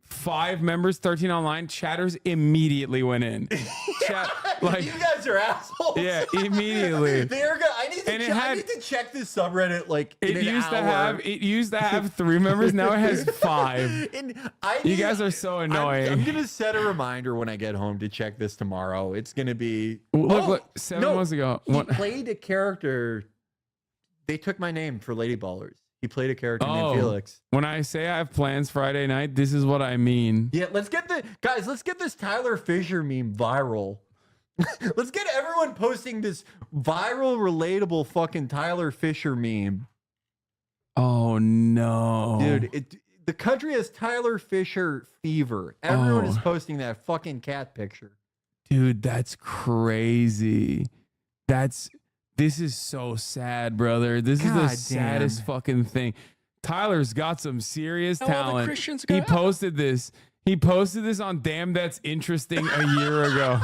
5 members, 13 online. Chatters immediately went in. Like, you guys are assholes. Yeah, immediately. I need to check this subreddit like in an hour. It used to have 3 members. Now it has 5. You guys are so annoying. I'm gonna set a reminder when I get home to check this tomorrow. It's gonna be look 7 months ago. He played a character. They took my name for Lady Ballers. He played a character named Felix. When I say I have plans Friday night, this is what I mean. Yeah, let's get this Tyler Fischer meme viral. Let's get everyone posting this viral, relatable fucking Tyler Fischer meme. Oh no, dude! The country has Tyler Fischer fever. Everyone is posting that fucking cat picture. Dude, that's crazy. This is so sad, brother. This is the saddest fucking thing. Tyler's got some serious talent. He posted this. He posted this on Damn That's Interesting a year ago.